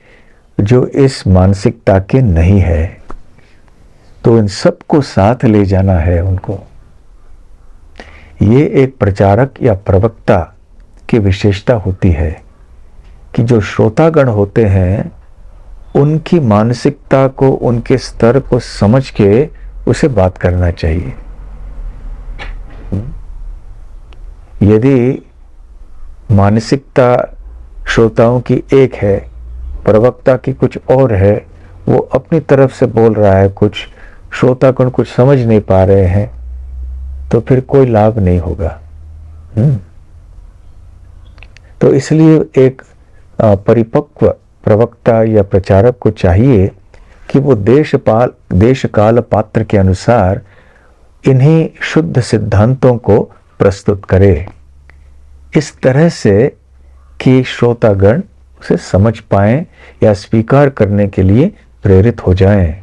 जो इस मानसिकता के नहीं है, तो इन सबको साथ ले जाना है उनको। ये एक प्रचारक या प्रवक्ता की विशेषता होती है कि जो श्रोतागण होते हैं उनकी मानसिकता को, उनके स्तर को समझ के उसे बात करना चाहिए। यदि मानसिकता श्रोताओं की एक है प्रवक्ता की कुछ और है, वो अपनी तरफ से बोल रहा है कुछ, श्रोतागण कुछ समझ नहीं पा रहे हैं, तो फिर कोई लाभ नहीं होगा। तो इसलिए एक परिपक्व प्रवक्ता या प्रचारक को चाहिए कि वो देश काल पात्र के अनुसार इन्हीं शुद्ध सिद्धांतों को प्रस्तुत करे, इस तरह से कि श्रोतागण उसे समझ पाएं या स्वीकार करने के लिए प्रेरित हो जाएं।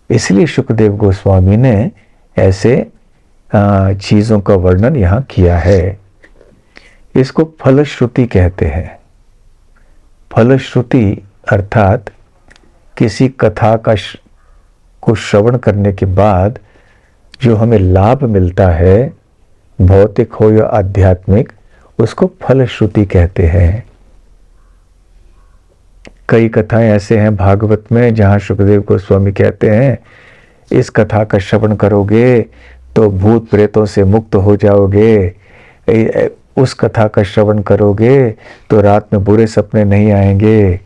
इसलिए शुकदेव गोस्वामी ने ऐसे चीजों का वर्णन यहाँ किया है। इसको फलश्रुति कहते हैं। फलश्रुति अर्थात किसी कथा को श्रवण करने के बाद जो हमें लाभ मिलता है, भौतिक हो या आध्यात्मिक, उसको फलश्रुति कहते हैं। कई कथाएं ऐसे हैं भागवत में जहां सुखदेव गोस्वामी कहते हैं इस कथा का श्रवण करोगे तो भूत प्रेतों से मुक्त हो जाओगे, उस कथा का श्रवण करोगे तो रात में बुरे सपने नहीं आएंगे।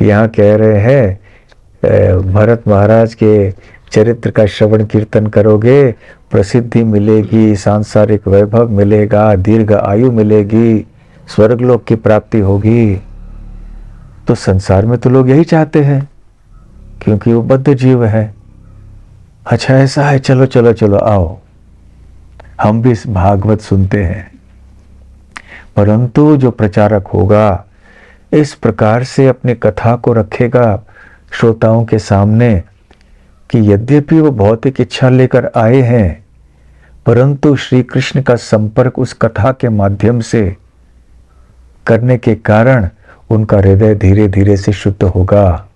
यहाँ कह रहे हैं भरत महाराज के चरित्र का श्रवण कीर्तन करोगे, प्रसिद्धि मिलेगी, सांसारिक वैभव मिलेगा, दीर्घ आयु मिलेगी, स्वर्गलोक की प्राप्ति होगी। तो संसार में तो लोग यही चाहते हैं क्योंकि वो बद्ध जीव है। अच्छा ऐसा है, चलो चलो चलो आओ, हम भी इस भागवत सुनते हैं। परंतु जो प्रचारक होगा इस प्रकार से अपनी कथा को रखेगा श्रोताओं के सामने कि यद्यपि वो भौतिक इच्छा लेकर आए हैं, परंतु श्री कृष्ण का संपर्क उस कथा के माध्यम से करने के कारण उनका हृदय धीरे धीरे से शुद्ध होगा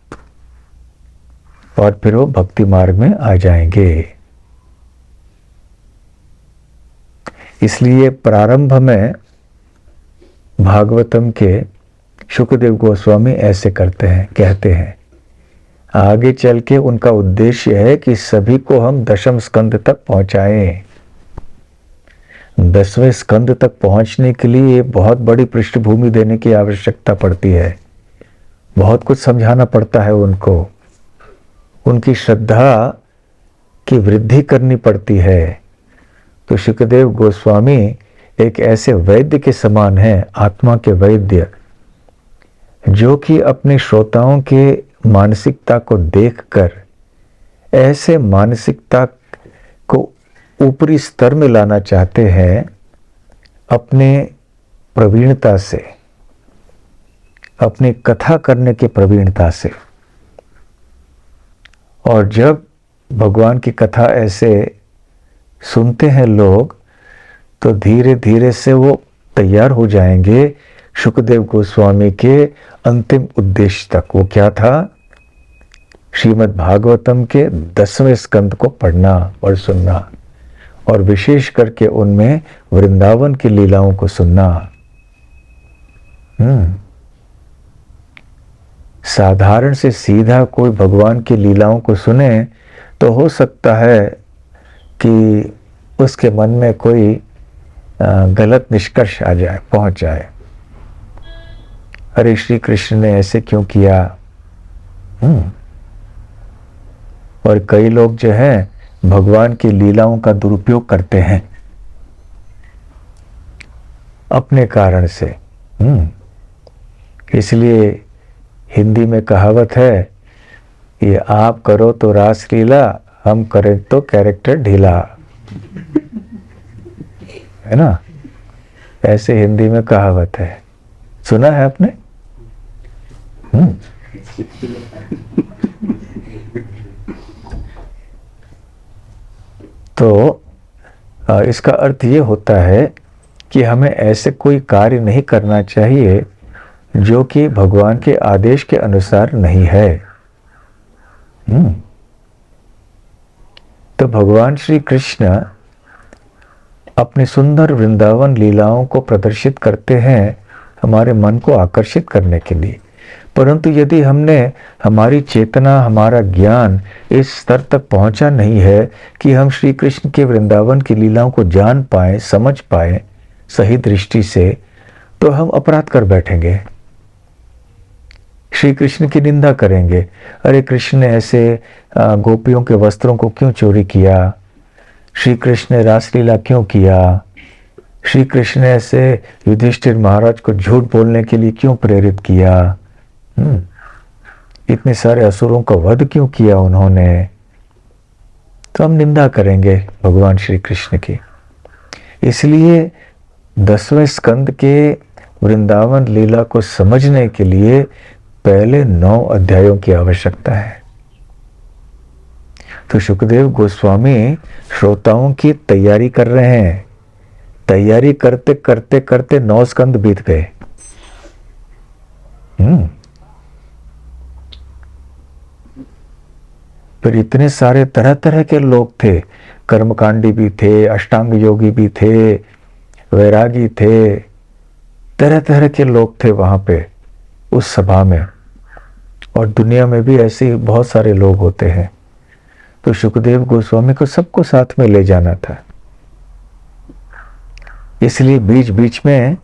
और फिर वो भक्ति मार्ग में आ जाएंगे। इसलिए प्रारंभ में भागवतम के शुकदेव गोस्वामी ऐसे करते हैं, कहते हैं। आगे चल के उनका उद्देश्य है कि सभी को हम दशम स्कंद तक पहुंचाएं। 10वें स्कंद तक पहुंचने के लिए बहुत बड़ी पृष्ठभूमि देने की आवश्यकता पड़ती है, बहुत कुछ समझाना पड़ता है उनको, उनकी श्रद्धा की वृद्धि करनी पड़ती है। तो शुकदेव गोस्वामी एक ऐसे वैद्य के समान हैं, आत्मा के वैद्य, जो कि अपने श्रोताओं के मानसिकता को देखकर ऐसे मानसिकता को ऊपरी स्तर में लाना चाहते हैं अपने प्रवीणता से, अपनी कथा करने की प्रवीणता से। और जब भगवान की कथा ऐसे सुनते हैं लोग तो धीरे धीरे से वो तैयार हो जाएंगे शुकदेव गोस्वामी के अंतिम उद्देश्य तक। वो क्या था? श्रीमद् भागवतम के 10वें स्कंद को पढ़ना और सुनना, और विशेष करके उनमें वृंदावन की लीलाओं को सुनना। साधारण से सीधा कोई भगवान की लीलाओं को सुने तो हो सकता है कि उसके मन में कोई गलत निष्कर्ष आ जाए, पहुंच जाए, अरे श्री कृष्ण ने ऐसे क्यों किया। और कई लोग जो हैं भगवान की लीलाओं का दुरुपयोग करते हैं अपने कारण से। इसलिए हिंदी में कहावत है, ये आप करो तो रास लीला, हम करें तो कैरेक्टर ढीला, है ना? ऐसे हिंदी में कहावत है, सुना है आपने? तो इसका अर्थ ये होता है कि हमें ऐसे कोई कार्य नहीं करना चाहिए जो कि भगवान के आदेश के अनुसार नहीं है। तो भगवान श्री कृष्ण अपने सुंदर वृंदावन लीलाओं को प्रदर्शित करते हैं हमारे मन को आकर्षित करने के लिए। परंतु यदि हमने हमारी चेतना, हमारा ज्ञान इस स्तर तक पहुंचा नहीं है कि हम श्री कृष्ण के वृंदावन की लीलाओं को जान पाए, समझ पाए सही दृष्टि से, तो हम अपराध कर बैठेंगे। श्री कृष्ण की निंदा करेंगे। अरे कृष्ण ने ऐसे गोपियों के वस्त्रों को क्यों चोरी किया, श्री कृष्ण ने रासलीला क्यों किया, श्री कृष्ण ने ऐसे युधिष्ठिर महाराज को झूठ बोलने के लिए क्यों प्रेरित किया, इतने सारे असुरों का वध क्यों किया उन्होंने। तो हम निंदा करेंगे भगवान श्री कृष्ण की। इसलिए 10वें स्कंद के वृंदावन लीला को समझने के लिए पहले 9 अध्यायों की आवश्यकता है। तो सुखदेव गोस्वामी श्रोताओं की तैयारी कर रहे हैं। तैयारी करते करते करते 9 स्कंद बीत गए। फिर इतने सारे तरह तरह के लोग थे, कर्मकांडी भी थे, अष्टांग योगी भी थे, वैरागी थे, तरह तरह के लोग थे वहां पे उस सभा में। और दुनिया में भी ऐसे बहुत सारे लोग होते हैं। तो सुखदेव गोस्वामी को सबको साथ में ले जाना था, इसलिए बीच बीच में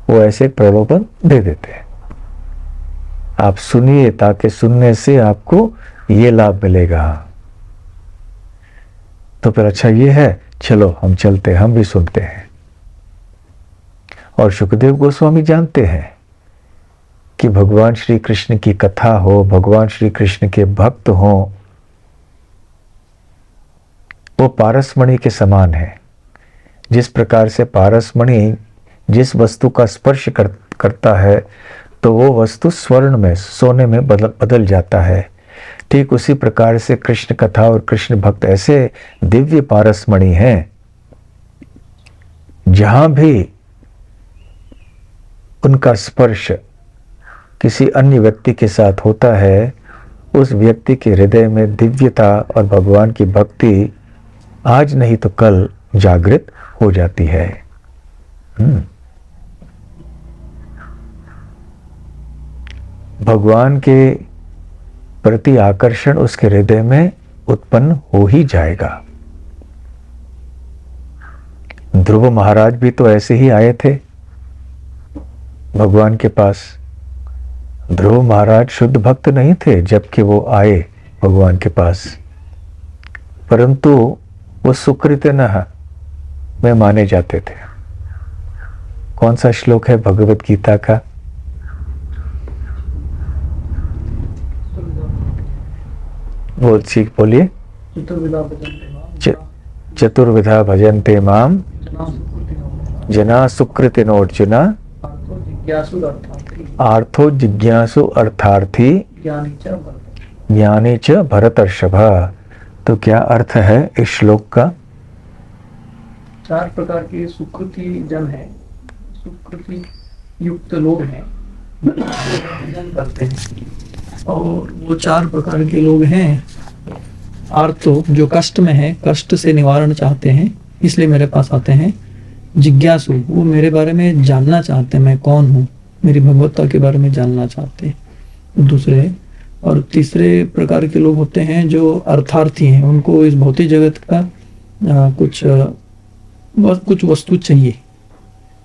वो ऐसे प्रलोभन दे देते हैं। आप सुनिए, ताकि सुनने से आपको ये लाभ मिलेगा। तो फिर अच्छा ये है, चलो हम चलते हैं, हम भी सुनते हैं। और सुखदेव गोस्वामी जानते हैं कि भगवान श्री कृष्ण की कथा हो, भगवान श्री कृष्ण के भक्त हो, वो पारसमणि के समान है। जिस प्रकार से पारसमणि जिस वस्तु का स्पर्श करता है तो वो वस्तु स्वर्ण में, सोने में बदल जाता है, ठीक उसी प्रकार से कृष्ण कथा और कृष्ण भक्त ऐसे दिव्य पारसमणि हैं, जहां भी उनका स्पर्श किसी अन्य व्यक्ति के साथ होता है, उस व्यक्ति के हृदय में दिव्यता और भगवान की भक्ति आज नहीं तो कल जागृत हो जाती है। भगवान के प्रति आकर्षण उसके हृदय में उत्पन्न हो ही जाएगा। ध्रुव महाराज भी तो ऐसे ही आए थे भगवान के पास। ध्रुव महाराज शुद्ध भक्त नहीं थे जबकि वो आए भगवान के पास, परंतु वो सुकृतनः में माने जाते थे। कौन सा श्लोक है भगवत गीता का? बोलिए। चतुर्विधा भजन्ते माम जना सुकृतिनोर्जुना आर्थो जिज्ञासु अर्थार्थी ज्ञानी च भरतर्षभ। तो क्या अर्थ है इस श्लोक का? 4 प्रकार के सुकृति जन है, सुकृति युक्त लोग हैं, भजन करते हैं। और वो 4 प्रकार के लोग हैं। आर्तो, जो कष्ट में है, कष्ट से निवारण चाहते हैं, इसलिए मेरे पास आते हैं। जिज्ञासु, वो मेरे बारे में जानना चाहते हैं, मैं कौन हूँ, मेरी भगवत्ता के बारे में जानना चाहते हैं दूसरे। और तीसरे प्रकार के लोग होते हैं जो अर्थार्थी हैं, उनको इस भौतिक जगत का कुछ वस्तु चाहिए,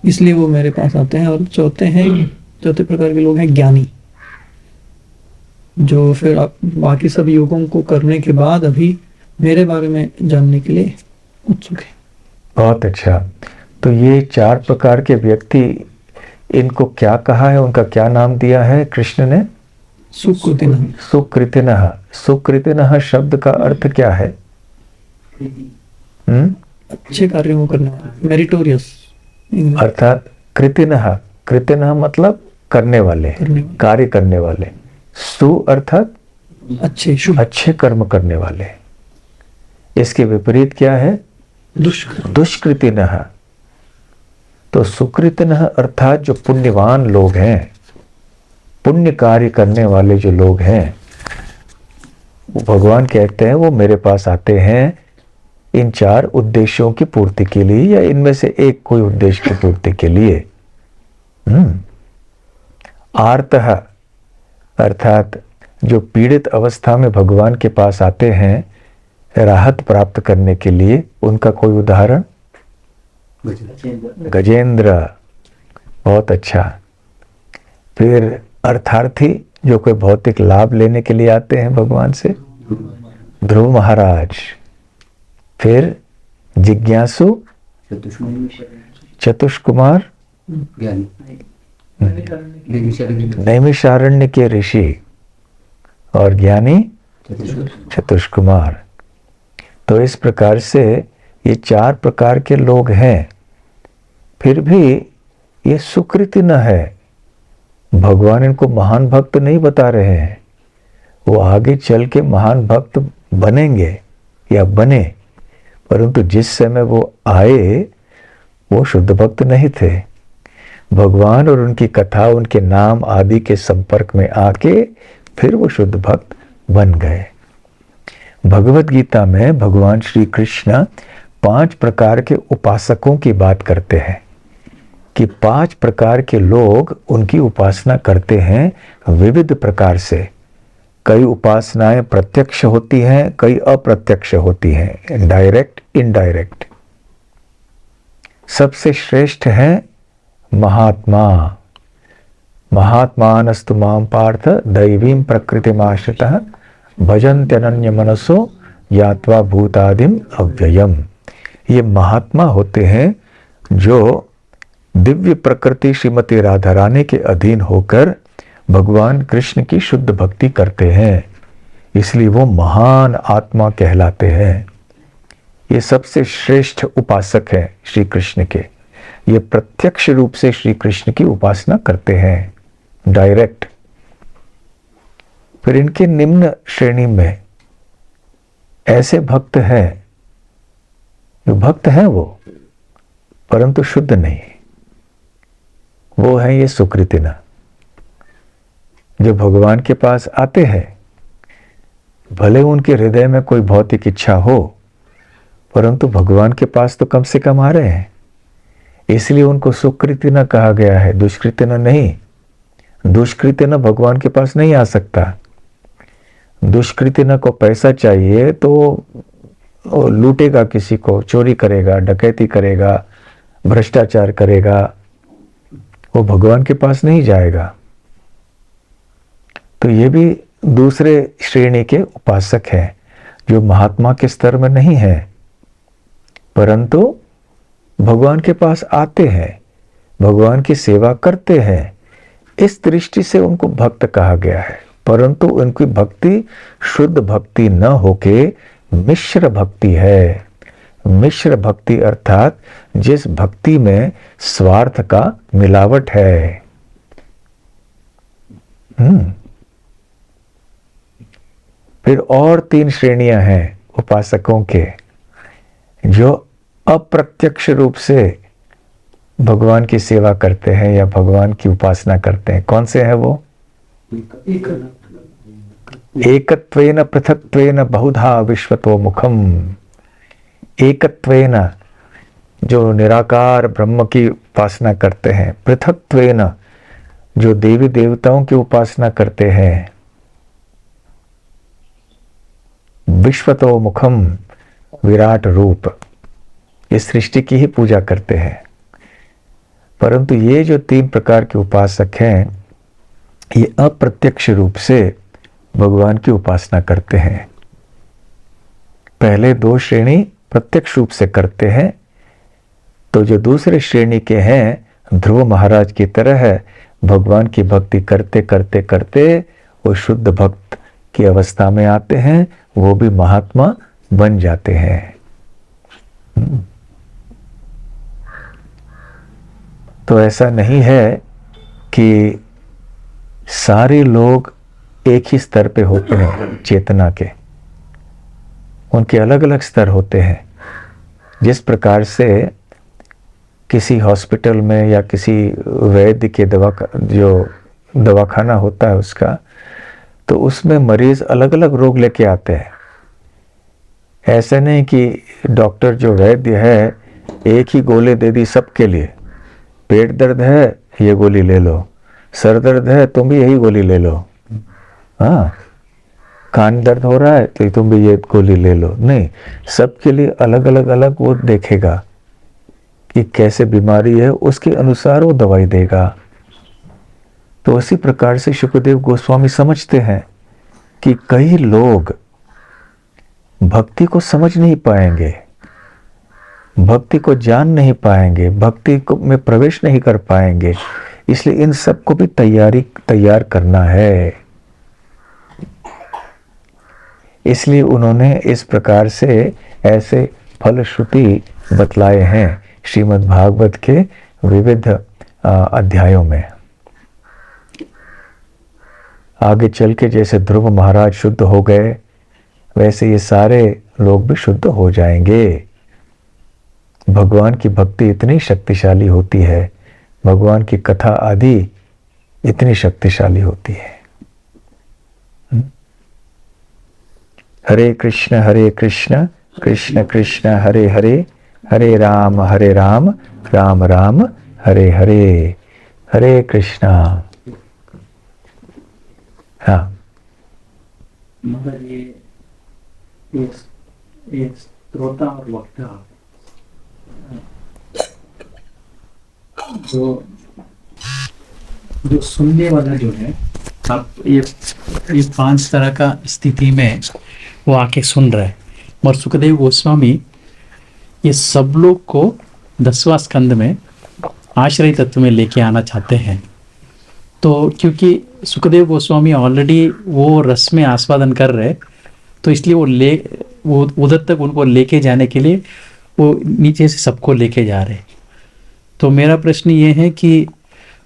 इसलिए वो मेरे पास आते हैं। और चौथे प्रकार के लोग हैं ज्ञानी, जो फिर बाकी सब योगों को करने के बाद अभी मेरे बारे में जानने के लिए उत्सुक है। बहुत अच्छा। तो ये 4 प्रकार के व्यक्ति, इनको क्या कहा है, उनका क्या नाम दिया है कृष्ण ने? सुकृतिनः। सुकृतिनः। सुकृतिनः शब्द का अर्थ क्या है? अच्छे कार्यों को करने वाले, मेरिटोरियस। अर्थात कृतिनः, कृतिनः मतलब करने वाले, कार्य करने वाले। सु अर्थात अच्छे, शुभ, अच्छे कर्म करने वाले। इसके विपरीत क्या है? दुष्कृतिनः। तो सुकृतिनः अर्थात जो पुण्यवान लोग हैं, पुण्य कार्य करने वाले जो लोग हैं, वो भगवान कहते हैं वो मेरे पास आते हैं इन 4 उद्देश्यों की पूर्ति के लिए, या इनमें से एक कोई उद्देश्य की पूर्ति के लिए। आर्तः अर्थात जो पीड़ित अवस्था में भगवान के पास आते हैं राहत प्राप्त करने के लिए, उनका कोई उदाहरण? गजेंद्र। बहुत अच्छा। फिर अर्थार्थी जो कोई भौतिक लाभ लेने के लिए आते हैं भगवान से, ध्रुव महाराज। फिर जिज्ञासु चतुष्कुमार, नैमिषारण्य के ऋषि, और ज्ञानी चतुष्कुमार। तो इस प्रकार से ये 4 प्रकार के लोग हैं। फिर भी ये सुकृति न है। भगवान इनको महान भक्त नहीं बता रहे हैं, वो आगे चल के महान भक्त बनेंगे या बने, परंतु जिस समय वो आए वो शुद्ध भक्त नहीं थे। भगवान और उनकी कथा, उनके नाम आदि के संपर्क में आके फिर वो शुद्ध भक्त बन गए। भगवत गीता में भगवान श्री कृष्ण 5 प्रकार के उपासकों की बात करते हैं कि 5 प्रकार के लोग उनकी उपासना करते हैं विविध प्रकार से। कई उपासनाएं प्रत्यक्ष होती हैं, कई अप्रत्यक्ष होती हैं, डायरेक्ट इनडायरेक्ट। सबसे श्रेष्ठ है महात्मा। महात्मानस्तु मां पार्थ दैवीं प्रकृतिमाश्रितः भजन्त्यनन्य मनसो यात्वा भूतादिम अव्ययम। ये महात्मा होते हैं जो दिव्य प्रकृति श्रीमती राधा रानी के अधीन होकर भगवान कृष्ण की शुद्ध भक्ति करते हैं, इसलिए वो महान आत्मा कहलाते हैं। ये सबसे श्रेष्ठ उपासक हैं श्री कृष्ण के। ये प्रत्यक्ष रूप से श्री कृष्ण की उपासना करते हैं, डायरेक्ट। फिर इनके निम्न श्रेणी में ऐसे भक्त हैं जो भक्त हैं वो, परंतु शुद्ध नहीं। वो है ये सुकृतिना, जो भगवान के पास आते हैं, भले उनके हृदय में कोई भौतिक इच्छा हो, परंतु भगवान के पास तो कम से कम आ रहे हैं, इसलिए उनको सुकृतिना कहा गया है, दुष्कृतिना नहीं। दुष्कृतिना भगवान के पास नहीं आ सकता। दुष्कृतिना को पैसा चाहिए तो वो लूटेगा, किसी को चोरी करेगा, डकैती करेगा, भ्रष्टाचार करेगा, वो भगवान के पास नहीं जाएगा। तो ये भी दूसरे श्रेणी के उपासक हैं जो महात्मा के स्तर में नहीं है, परंतु भगवान के पास आते हैं, भगवान की सेवा करते हैं। इस दृष्टि से उनको भक्त कहा गया है, परंतु उनकी भक्ति शुद्ध भक्ति न होके मिश्र भक्ति है। मिश्र भक्ति अर्थात जिस भक्ति में स्वार्थ का मिलावट है। फिर और 3 श्रेणियां हैं उपासकों के, जो अप्रत्यक्ष रूप से भगवान की सेवा करते हैं या भगवान की उपासना करते हैं। कौन से हैं वो? एकत्वेन पृथक्त्वेन बहुधा विश्वतो मुखम। एकत्वेन जो निराकार ब्रह्म की उपासना करते हैं, पृथक्त्वेन जो देवी देवताओं की उपासना करते हैं, विश्वतो मुखम विराट रूप, इस सृष्टि की ही पूजा करते हैं। परंतु ये जो 3 प्रकार के उपासक हैं, ये अप्रत्यक्ष रूप से भगवान की उपासना करते हैं। पहले 2 श्रेणी प्रत्यक्ष रूप से करते हैं, तो जो दूसरे श्रेणी के हैं ध्रुव महाराज की तरह है, भगवान की भक्ति करते करते करते वो शुद्ध भक्त की अवस्था में आते हैं, वो भी महात्मा बन जाते हैं। तो ऐसा नहीं है कि सारे लोग एक ही स्तर पे होते हैं चेतना के, उनके अलग अलग स्तर होते हैं। जिस प्रकार से किसी हॉस्पिटल में या किसी वैद्य के दवाखाना होता है उसका, तो उसमें मरीज अलग अलग रोग लेके आते हैं। ऐसे नहीं कि डॉक्टर जो वैद्य है एक ही गोली दे दी सबके लिए, पेट दर्द है ये गोली ले लो, सर दर्द है तुम भी यही गोली ले लो, हाँ कान दर्द हो रहा है तो तुम भी ये गोली ले लो। नहीं, सबके लिए अलग अलग वो देखेगा कि कैसे बीमारी है, उसके अनुसार वो दवाई देगा। तो उसी प्रकार से शुक्रदेव गोस्वामी समझते हैं कि कई लोग भक्ति को समझ नहीं पाएंगे, भक्ति को जान नहीं पाएंगे, भक्ति को में प्रवेश नहीं कर पाएंगे, इसलिए इन सबको भी तैयार करना है। इसलिए उन्होंने इस प्रकार से ऐसे फलश्रुति बतलाए हैं श्रीमद् भागवत के विविध अध्यायों में। आगे चल के जैसे ध्रुव महाराज शुद्ध हो गए, वैसे ये सारे लोग भी शुद्ध हो जाएंगे। भगवान की भक्ति इतनी शक्तिशाली होती है, भगवान की कथा आदि इतनी शक्तिशाली होती है। हरे कृष्ण कृष्ण कृष्ण हरे हरे, हरे राम राम राम हरे हरे। हरे कृष्णा। हाँ, मगर ये श्रोता और वक्ता जो सुनने वाला जो है, आप ये 5 तरह का स्थिति में वो आके सुन रहे हैं। और सुखदेव गोस्वामी ये सब लोग को 10वां स्कंद में आश्रय तत्व में लेके आना चाहते हैं। तो क्योंकि सुखदेव गोस्वामी ऑलरेडी वो रस में आस्वादन कर रहे, तो इसलिए वो उधर तक उनको लेके जाने के लिए वो नीचे से सबको लेके जा रहे। तो मेरा प्रश्न ये है कि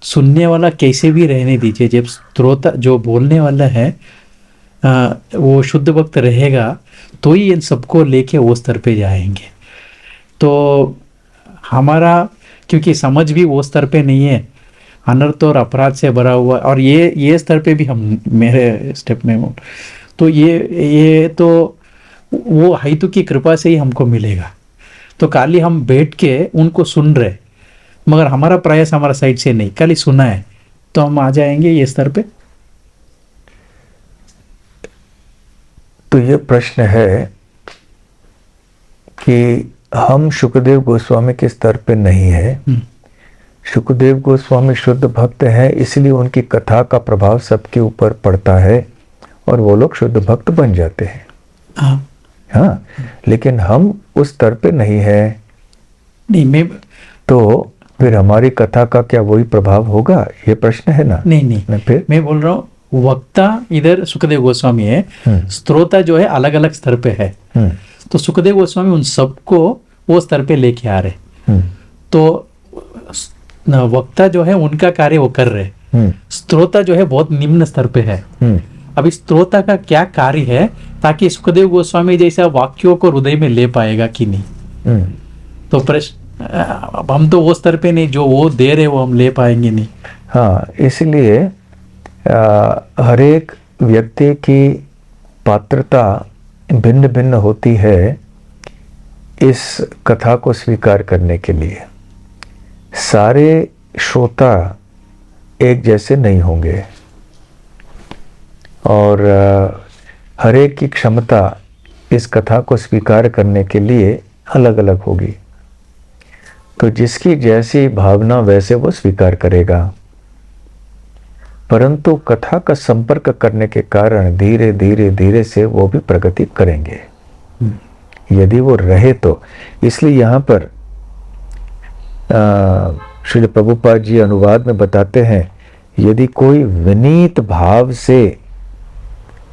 सुनने वाला कैसे भी रहने दीजिए, जब श्रोता जो बोलने वाला है वो शुद्ध भक्त रहेगा तो ही इन सबको लेके वो स्तर पे जाएंगे। तो हमारा क्योंकि समझ भी वो स्तर पे नहीं है, अनर्थ और अपराध से भरा हुआ, और ये स्तर पे भी हम मेरे स्टेप में हूँ, तो ये तो वो हाइतु की कृपा से ही हमको मिलेगा। तो खाली हम बैठ के उनको सुन रहे, मगर हमारा प्रयास हमारा साइड से नहीं, खाली सुना है, तो हम आ जाएंगे ये स्तर पे। तो ये प्रश्न है कि हम शुक्रदेव गोस्वामी के स्तर पे नहीं है। शुक्रदेव गोस्वामी शुद्ध भक्त हैं, इसलिए उनकी कथा का प्रभाव सबके ऊपर पड़ता है और वो लोग शुद्ध भक्त बन जाते हैं। हाँ, लेकिन हम उस स्तर पे नहीं है। नहीं, तो फिर हमारी कथा का क्या वही प्रभाव होगा, ये प्रश्न है ना? नहीं, फिर मैं बोल रहा हूँ वक्ता इधर सुखदेव गोस्वामी है, श्रोता जो है अलग अलग स्तर पे है। तो सुखदेव गोस्वामी उन सबको वो स्तर पे लेके आ रहे। तो वक्ता जो है उनका कार्य वो कर रहे, श्रोता जो है बहुत निम्न स्तर पे है। अभी श्रोता का क्या कार्य है, ताकि सुखदेव गोस्वामी जैसा वाक्यों को हृदय में ले पाएगा कि नहीं। तो प्रश्न, अब हम तो वो स्तर पे नहीं, जो वो दे रहे वो हम ले पाएंगे नहीं। हाँ, इसलिए हर एक व्यक्ति की पात्रता भिन्न भिन्न होती है इस कथा को स्वीकार करने के लिए। सारे श्रोता एक जैसे नहीं होंगे और हर एक की क्षमता इस कथा को स्वीकार करने के लिए अलग अलग होगी। तो जिसकी जैसी भावना वैसे वो स्वीकार करेगा, परंतु कथा का संपर्क करने के कारण धीरे धीरे धीरे से वो भी प्रगति करेंगे यदि वो रहे तो। इसलिए यहाँ पर श्रील प्रभुपाद जी अनुवाद में बताते हैं, यदि कोई विनीत भाव से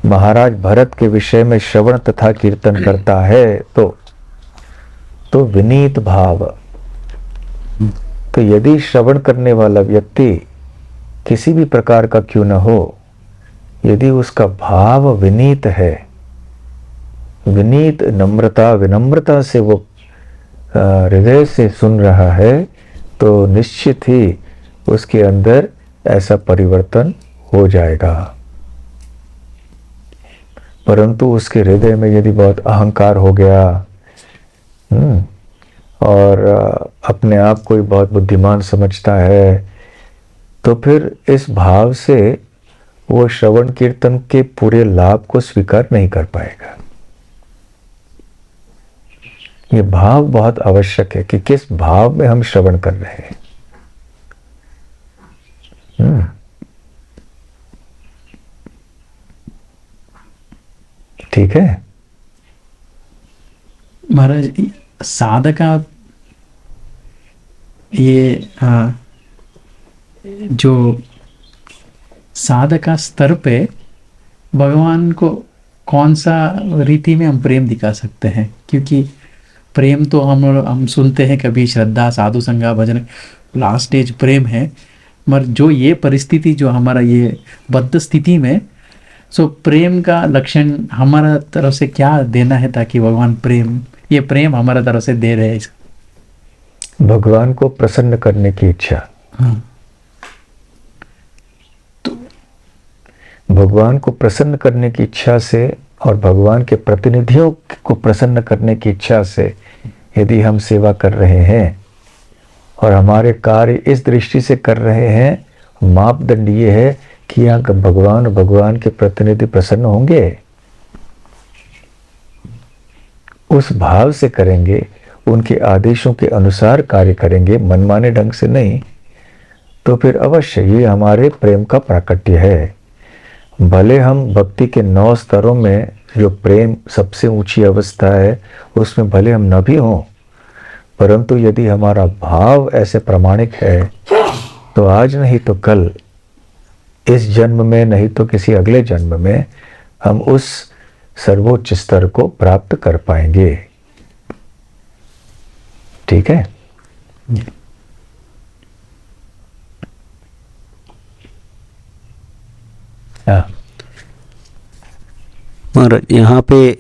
महाराज भरत के विषय में श्रवण तथा कीर्तन करता है तो विनीत भाव। तो यदि श्रवण करने वाला व्यक्ति किसी भी प्रकार का क्यों न हो, यदि उसका भाव विनीत है, विनीत विनम्रता से वो हृदय से सुन रहा है, तो निश्चित ही उसके अंदर ऐसा परिवर्तन हो जाएगा। परंतु उसके हृदय में यदि बहुत अहंकार हो गया और अपने आप को बहुत बुद्धिमान समझता है, तो फिर इस भाव से वो श्रवण कीर्तन के पूरे लाभ को स्वीकार नहीं कर पाएगा। ये भाव बहुत आवश्यक है कि किस भाव में हम श्रवण कर रहे हैं। ठीक है। महाराज साधका ये जो साधका स्तर पे भगवान को कौन सा रीति में हम प्रेम दिखा सकते हैं? क्योंकि प्रेम तो हम सुनते हैं कभी श्रद्धा, साधु संगा, भजन, लास्ट स्टेज प्रेम है। मगर जो ये परिस्थिति जो हमारा ये बद्ध स्थिति में, सो प्रेम का लक्षण हमारा तरफ से क्या देना है ताकि भगवान प्रेम, ये प्रेम हमारा तरफ से दे रहे हैं? भगवान को प्रसन्न करने की इच्छा। हाँ। भगवान को प्रसन्न करने की इच्छा से और भगवान के प्रतिनिधियों को प्रसन्न करने की इच्छा से यदि हम सेवा कर रहे हैं और हमारे कार्य इस दृष्टि से कर रहे हैं, मापदंड ये है कि यहाँ भगवान के प्रतिनिधि प्रसन्न होंगे, उस भाव से करेंगे, उनके आदेशों के अनुसार कार्य करेंगे, मनमाने ढंग से नहीं, तो फिर अवश्य ये हमारे प्रेम का प्राकट्य है। भले हम भक्ति के 9 स्तरों में जो प्रेम सबसे ऊंची अवस्था है उसमें भले हम न भी हों, परंतु यदि हमारा भाव ऐसे प्रामाणिक है तो आज नहीं तो कल, इस जन्म में नहीं तो किसी अगले जन्म में हम उस सर्वोच्च स्तर को प्राप्त कर पाएंगे। ठीक है। और यहाँ पे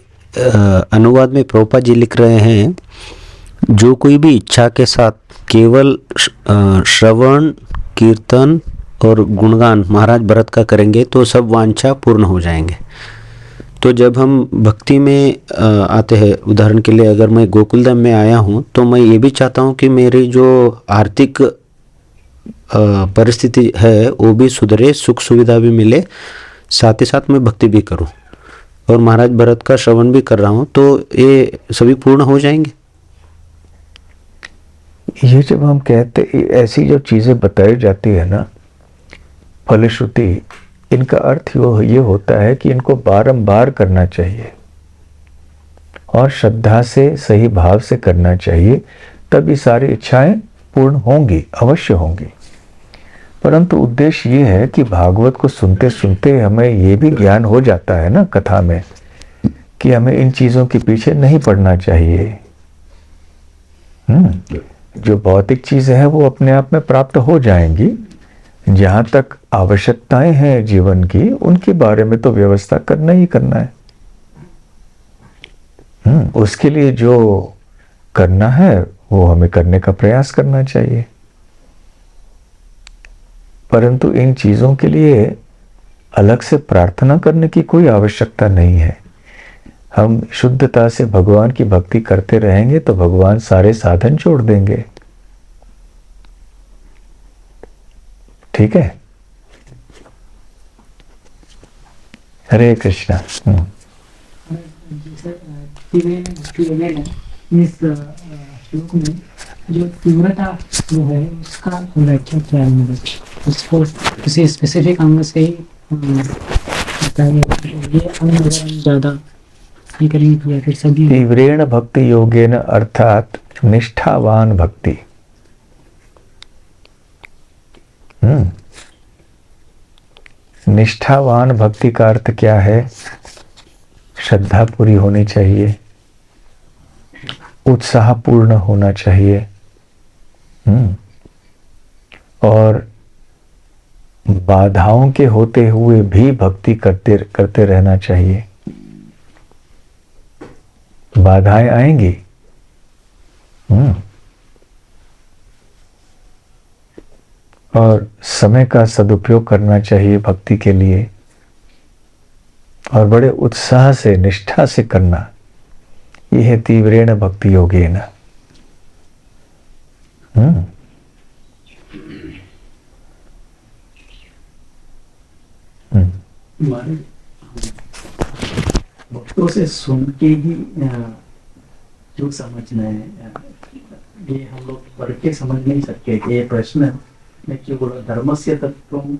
अनुवाद में प्रभुपाद जी लिख रहे हैं, जो कोई भी इच्छा के साथ केवल श्रवण, कीर्तन और गुणगान महाराज भरत का करेंगे तो सब वांछा पूर्ण हो जाएंगे। तो जब हम भक्ति में आते हैं, उदाहरण के लिए अगर मैं गोकुलधाम में आया हूँ तो मैं ये भी चाहता हूँ कि मेरी जो आर्थिक परिस्थिति है वो भी सुधरे, सुख सुविधा भी मिले, साथ ही साथ मैं भक्ति भी करूँ और महाराज भरत का श्रवण भी कर रहा हूँ, तो ये सभी पूर्ण हो जाएंगे। ये जब हम कहते ऐसी जो चीजें बताई जाती है ना, फलश्रुति, इनका अर्थ ये होता है कि इनको बारंबार करना चाहिए और श्रद्धा से, सही भाव से करना चाहिए, तब ये सारी इच्छाएं पूर्ण होंगी, अवश्य होंगी। परंतु उद्देश्य ये है कि भागवत को सुनते सुनते हमें ये भी ज्ञान हो जाता है ना कथा में कि हमें इन चीजों के पीछे नहीं पड़ना चाहिए। जो भौतिक चीजें हैं वो अपने आप में प्राप्त हो जाएंगी, जहां तक आवश्यकताएं हैं जीवन की उनके बारे में तो व्यवस्था करना ही करना है। उसके लिए जो करना है वो हमें करने का प्रयास करना चाहिए, परंतु इन चीजों के लिए अलग से प्रार्थना करने की कोई आवश्यकता नहीं है। हम शुद्धता से भगवान की भक्ति करते रहेंगे तो भगवान सारे साधन छोड़ देंगे। ठीक है। हरे कृष्णा। इस श्लोक में जो तीव्रता जो है उसका व्याख्या क्या है? उसको किसी स्पेसिफिक अंग से बताइए, ये अंग अगर हम ज़्यादा ये करेंगे या फिर सभी? तीव्रेण भक्ति योगेन अर्थात निष्ठावान भक्ति। निष्ठावान भक्ति का अर्थ क्या है? श्रद्धा पूरी होनी चाहिए, उत्साहपूर्ण होना चाहिए, और बाधाओं के होते हुए भी भक्ति करते रहना चाहिए। बाधाएं आएंगी, और समय का सदुपयोग करना चाहिए भक्ति के लिए, और बड़े उत्साह से, निष्ठा से करना। यह है तीव्रेण भक्ति योगेन। भक्तों से सुन के ही जो समझना है, ये हम लोग पढ़ के समझ नहीं सकते कि ये प्रश्न में क्यों बोला धर्मस्य तत्त्वं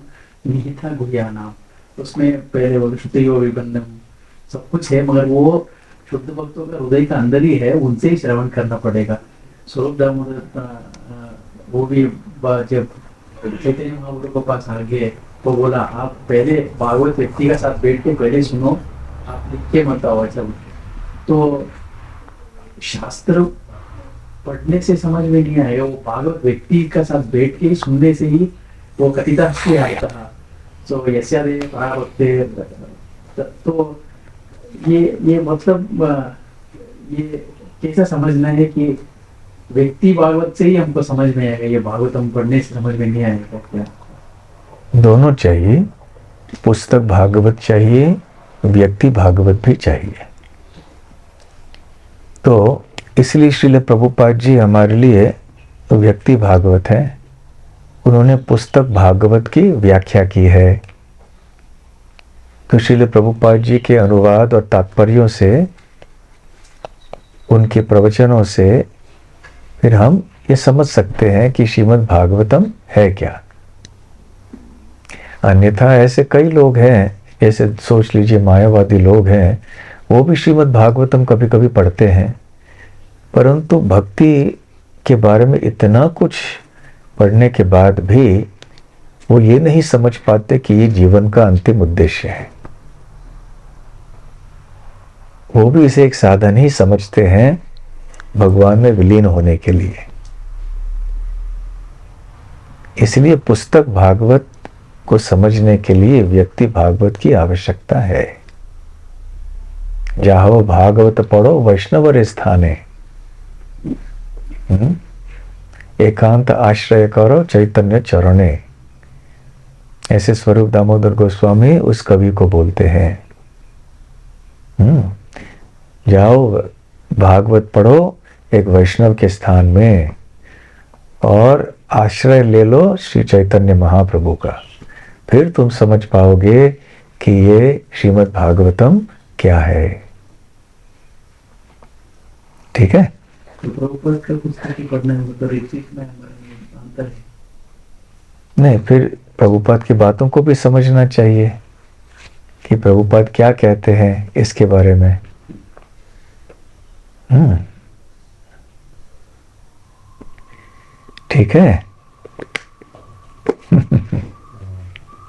निहिता गुह्यानाम्, उसमें पहले बोले श्रुतयो विबन्धम सब कुछ है, मगर वो शुद्ध भक्तों का हृदय का अंदर ही है, उनसे ही श्रवण करना पड़ेगा। स्वरूप दामोदर वो भी जब चैतन्य महाप्रभु के पास आ गए तो बोला आप पहले भागवत व्यक्ति के साथ बैठ के पहले सुनो, आप लिख के मत आओ ऐसा बोल के। तो शास्त्र पढ़ने से समझ में नहीं आएगा, वो भागवत व्यक्ति का साथ बैठ के सुनने से ही वो कथिता से आता है। तो यस्यादेव पराभक्ते, तो ये मतलब ये कैसा समझना है कि व्यक्ति भागवत से ही हमको समझ में आएगा, ये भागवत हम पढ़ने से समझ में नहीं आएगा क्या? दोनों चाहिए, पुस्तक भागवत चाहिए, व्यक्ति भागवत भी चाहिए। तो इसलिए श्रील प्रभुपाद जी हमारे लिए व्यक्ति भागवत है, उन्होंने पुस्तक भागवत की व्याख्या की है। तो श्रील प्रभुपाद जी के अनुवाद और तात्पर्यों से, उनके प्रवचनों से फिर हम ये समझ सकते हैं कि श्रीमद् भागवतम है क्या। अन्यथा ऐसे कई लोग हैं, जैसे सोच लीजिए मायावादी लोग हैं, वो भी श्रीमद् भागवतम कभी कभी पढ़ते हैं, परंतु भक्ति के बारे में इतना कुछ पढ़ने के बाद भी वो ये नहीं समझ पाते कि ये जीवन का अंतिम उद्देश्य है। वो भी इसे एक साधन ही समझते हैं भगवान में विलीन होने के लिए। इसलिए पुस्तक भागवत को समझने के लिए व्यक्ति भागवत की आवश्यकता है। जाहो भागवत पढ़ो वैष्णव स्थाने, एकांत आश्रय करो चैतन्य चरणे, ऐसे स्वरूप दामोदर गोस्वामी उस कवि को बोलते हैं। जाओ भागवत पढ़ो एक वैष्णव के स्थान में और आश्रय ले लो श्री चैतन्य महाप्रभु का, फिर तुम समझ पाओगे कि ये श्रीमद् भागवतम क्या है। ठीक है? तो प्रभुपाद का पुस्तक ही पढ़ना है, तो ऋत्विक में अंतर है? नहीं, फिर प्रभुपाद की बातों को भी समझना चाहिए कि प्रभुपाद क्या कहते हैं इसके बारे में। ठीक है।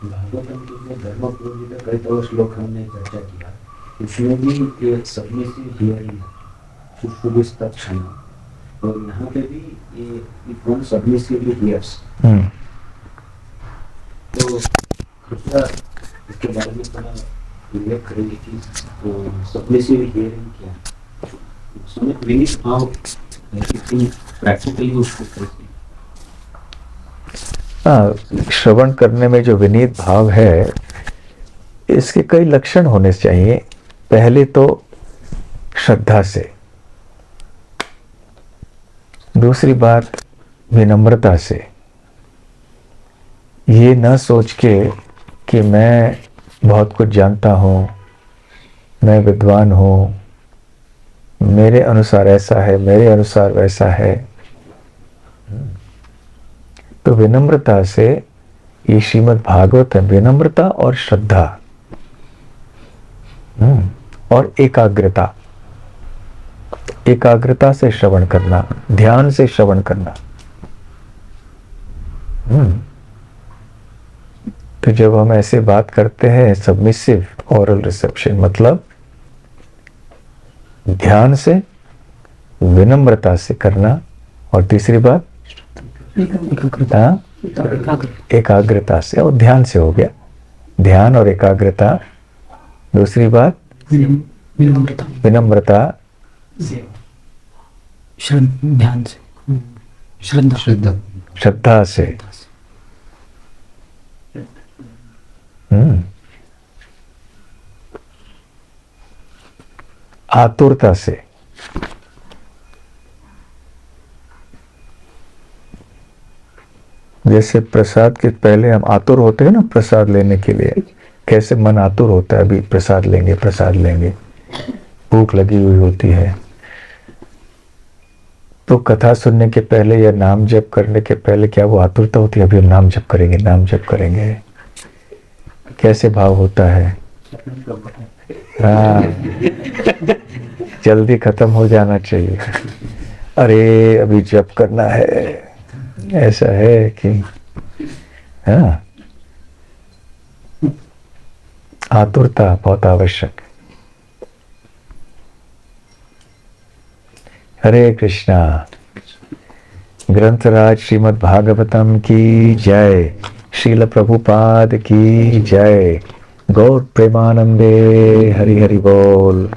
भागवतम के धर्मपुर जी का कई श्लोक हमने चर्चा किया, उसमें भी ये सबमिसिव हियरिंग, सुविस्तक्षण, और यहाँ पे भी ये कौन सबमिसिवली हियर्स। तो कृपया इसके बारे में थोड़ा उल्लेख करेंगे कि सबमिसिव हियरिंग क्या है, उसमें विनीत भाव प्रैक्टिकली उसको कैसे। श्रवण करने में जो विनीत भाव है, इसके कई लक्षण होने चाहिए। पहले तो श्रद्धा से, दूसरी बात विनम्रता से, ये न सोच के कि मैं बहुत कुछ जानता हूँ, मैं विद्वान हूँ, मेरे अनुसार ऐसा है, मेरे अनुसार वैसा है। तो विनम्रता से, ये श्रीमद् भागवत है, विनम्रता और श्रद्धा और एकाग्रता, एकाग्रता से श्रवण करना, ध्यान से श्रवण करना। तो जब हम ऐसे बात करते हैं सबमिसिव ओरल रिसेप्शन, मतलब ध्यान से, विनम्रता से करना, और तीसरी बात एकाग्रता से, और ध्यान से हो गया, ध्यान और एकाग्रता। दूसरी बात विनम्रता, ध्यान से, श्रद्धा से। आतुरता से, जैसे प्रसाद के पहले हम आतुर होते हैं ना प्रसाद लेने के लिए, कैसे मन आतुर होता है, अभी प्रसाद लेंगे, प्रसाद लेंगे, भूख लगी हुई होती है। तो कथा सुनने के पहले या नाम जप करने के पहले क्या वो आतुरता होती है, अभी हम नाम जप करेंगे, नाम जप करेंगे, कैसे भाव होता है। हाँ, जल्दी खत्म हो जाना चाहिए। अरे अभी जप करना है, ऐसा है कि हाँ, आतुरता बहुत आवश्यक। हरे कृष्णा। ग्रंथराज श्रीमद् भागवतम की जय, श्रील प्रभुपाद की जय, गौर प्रेमानंदे, हरि हरि बोल।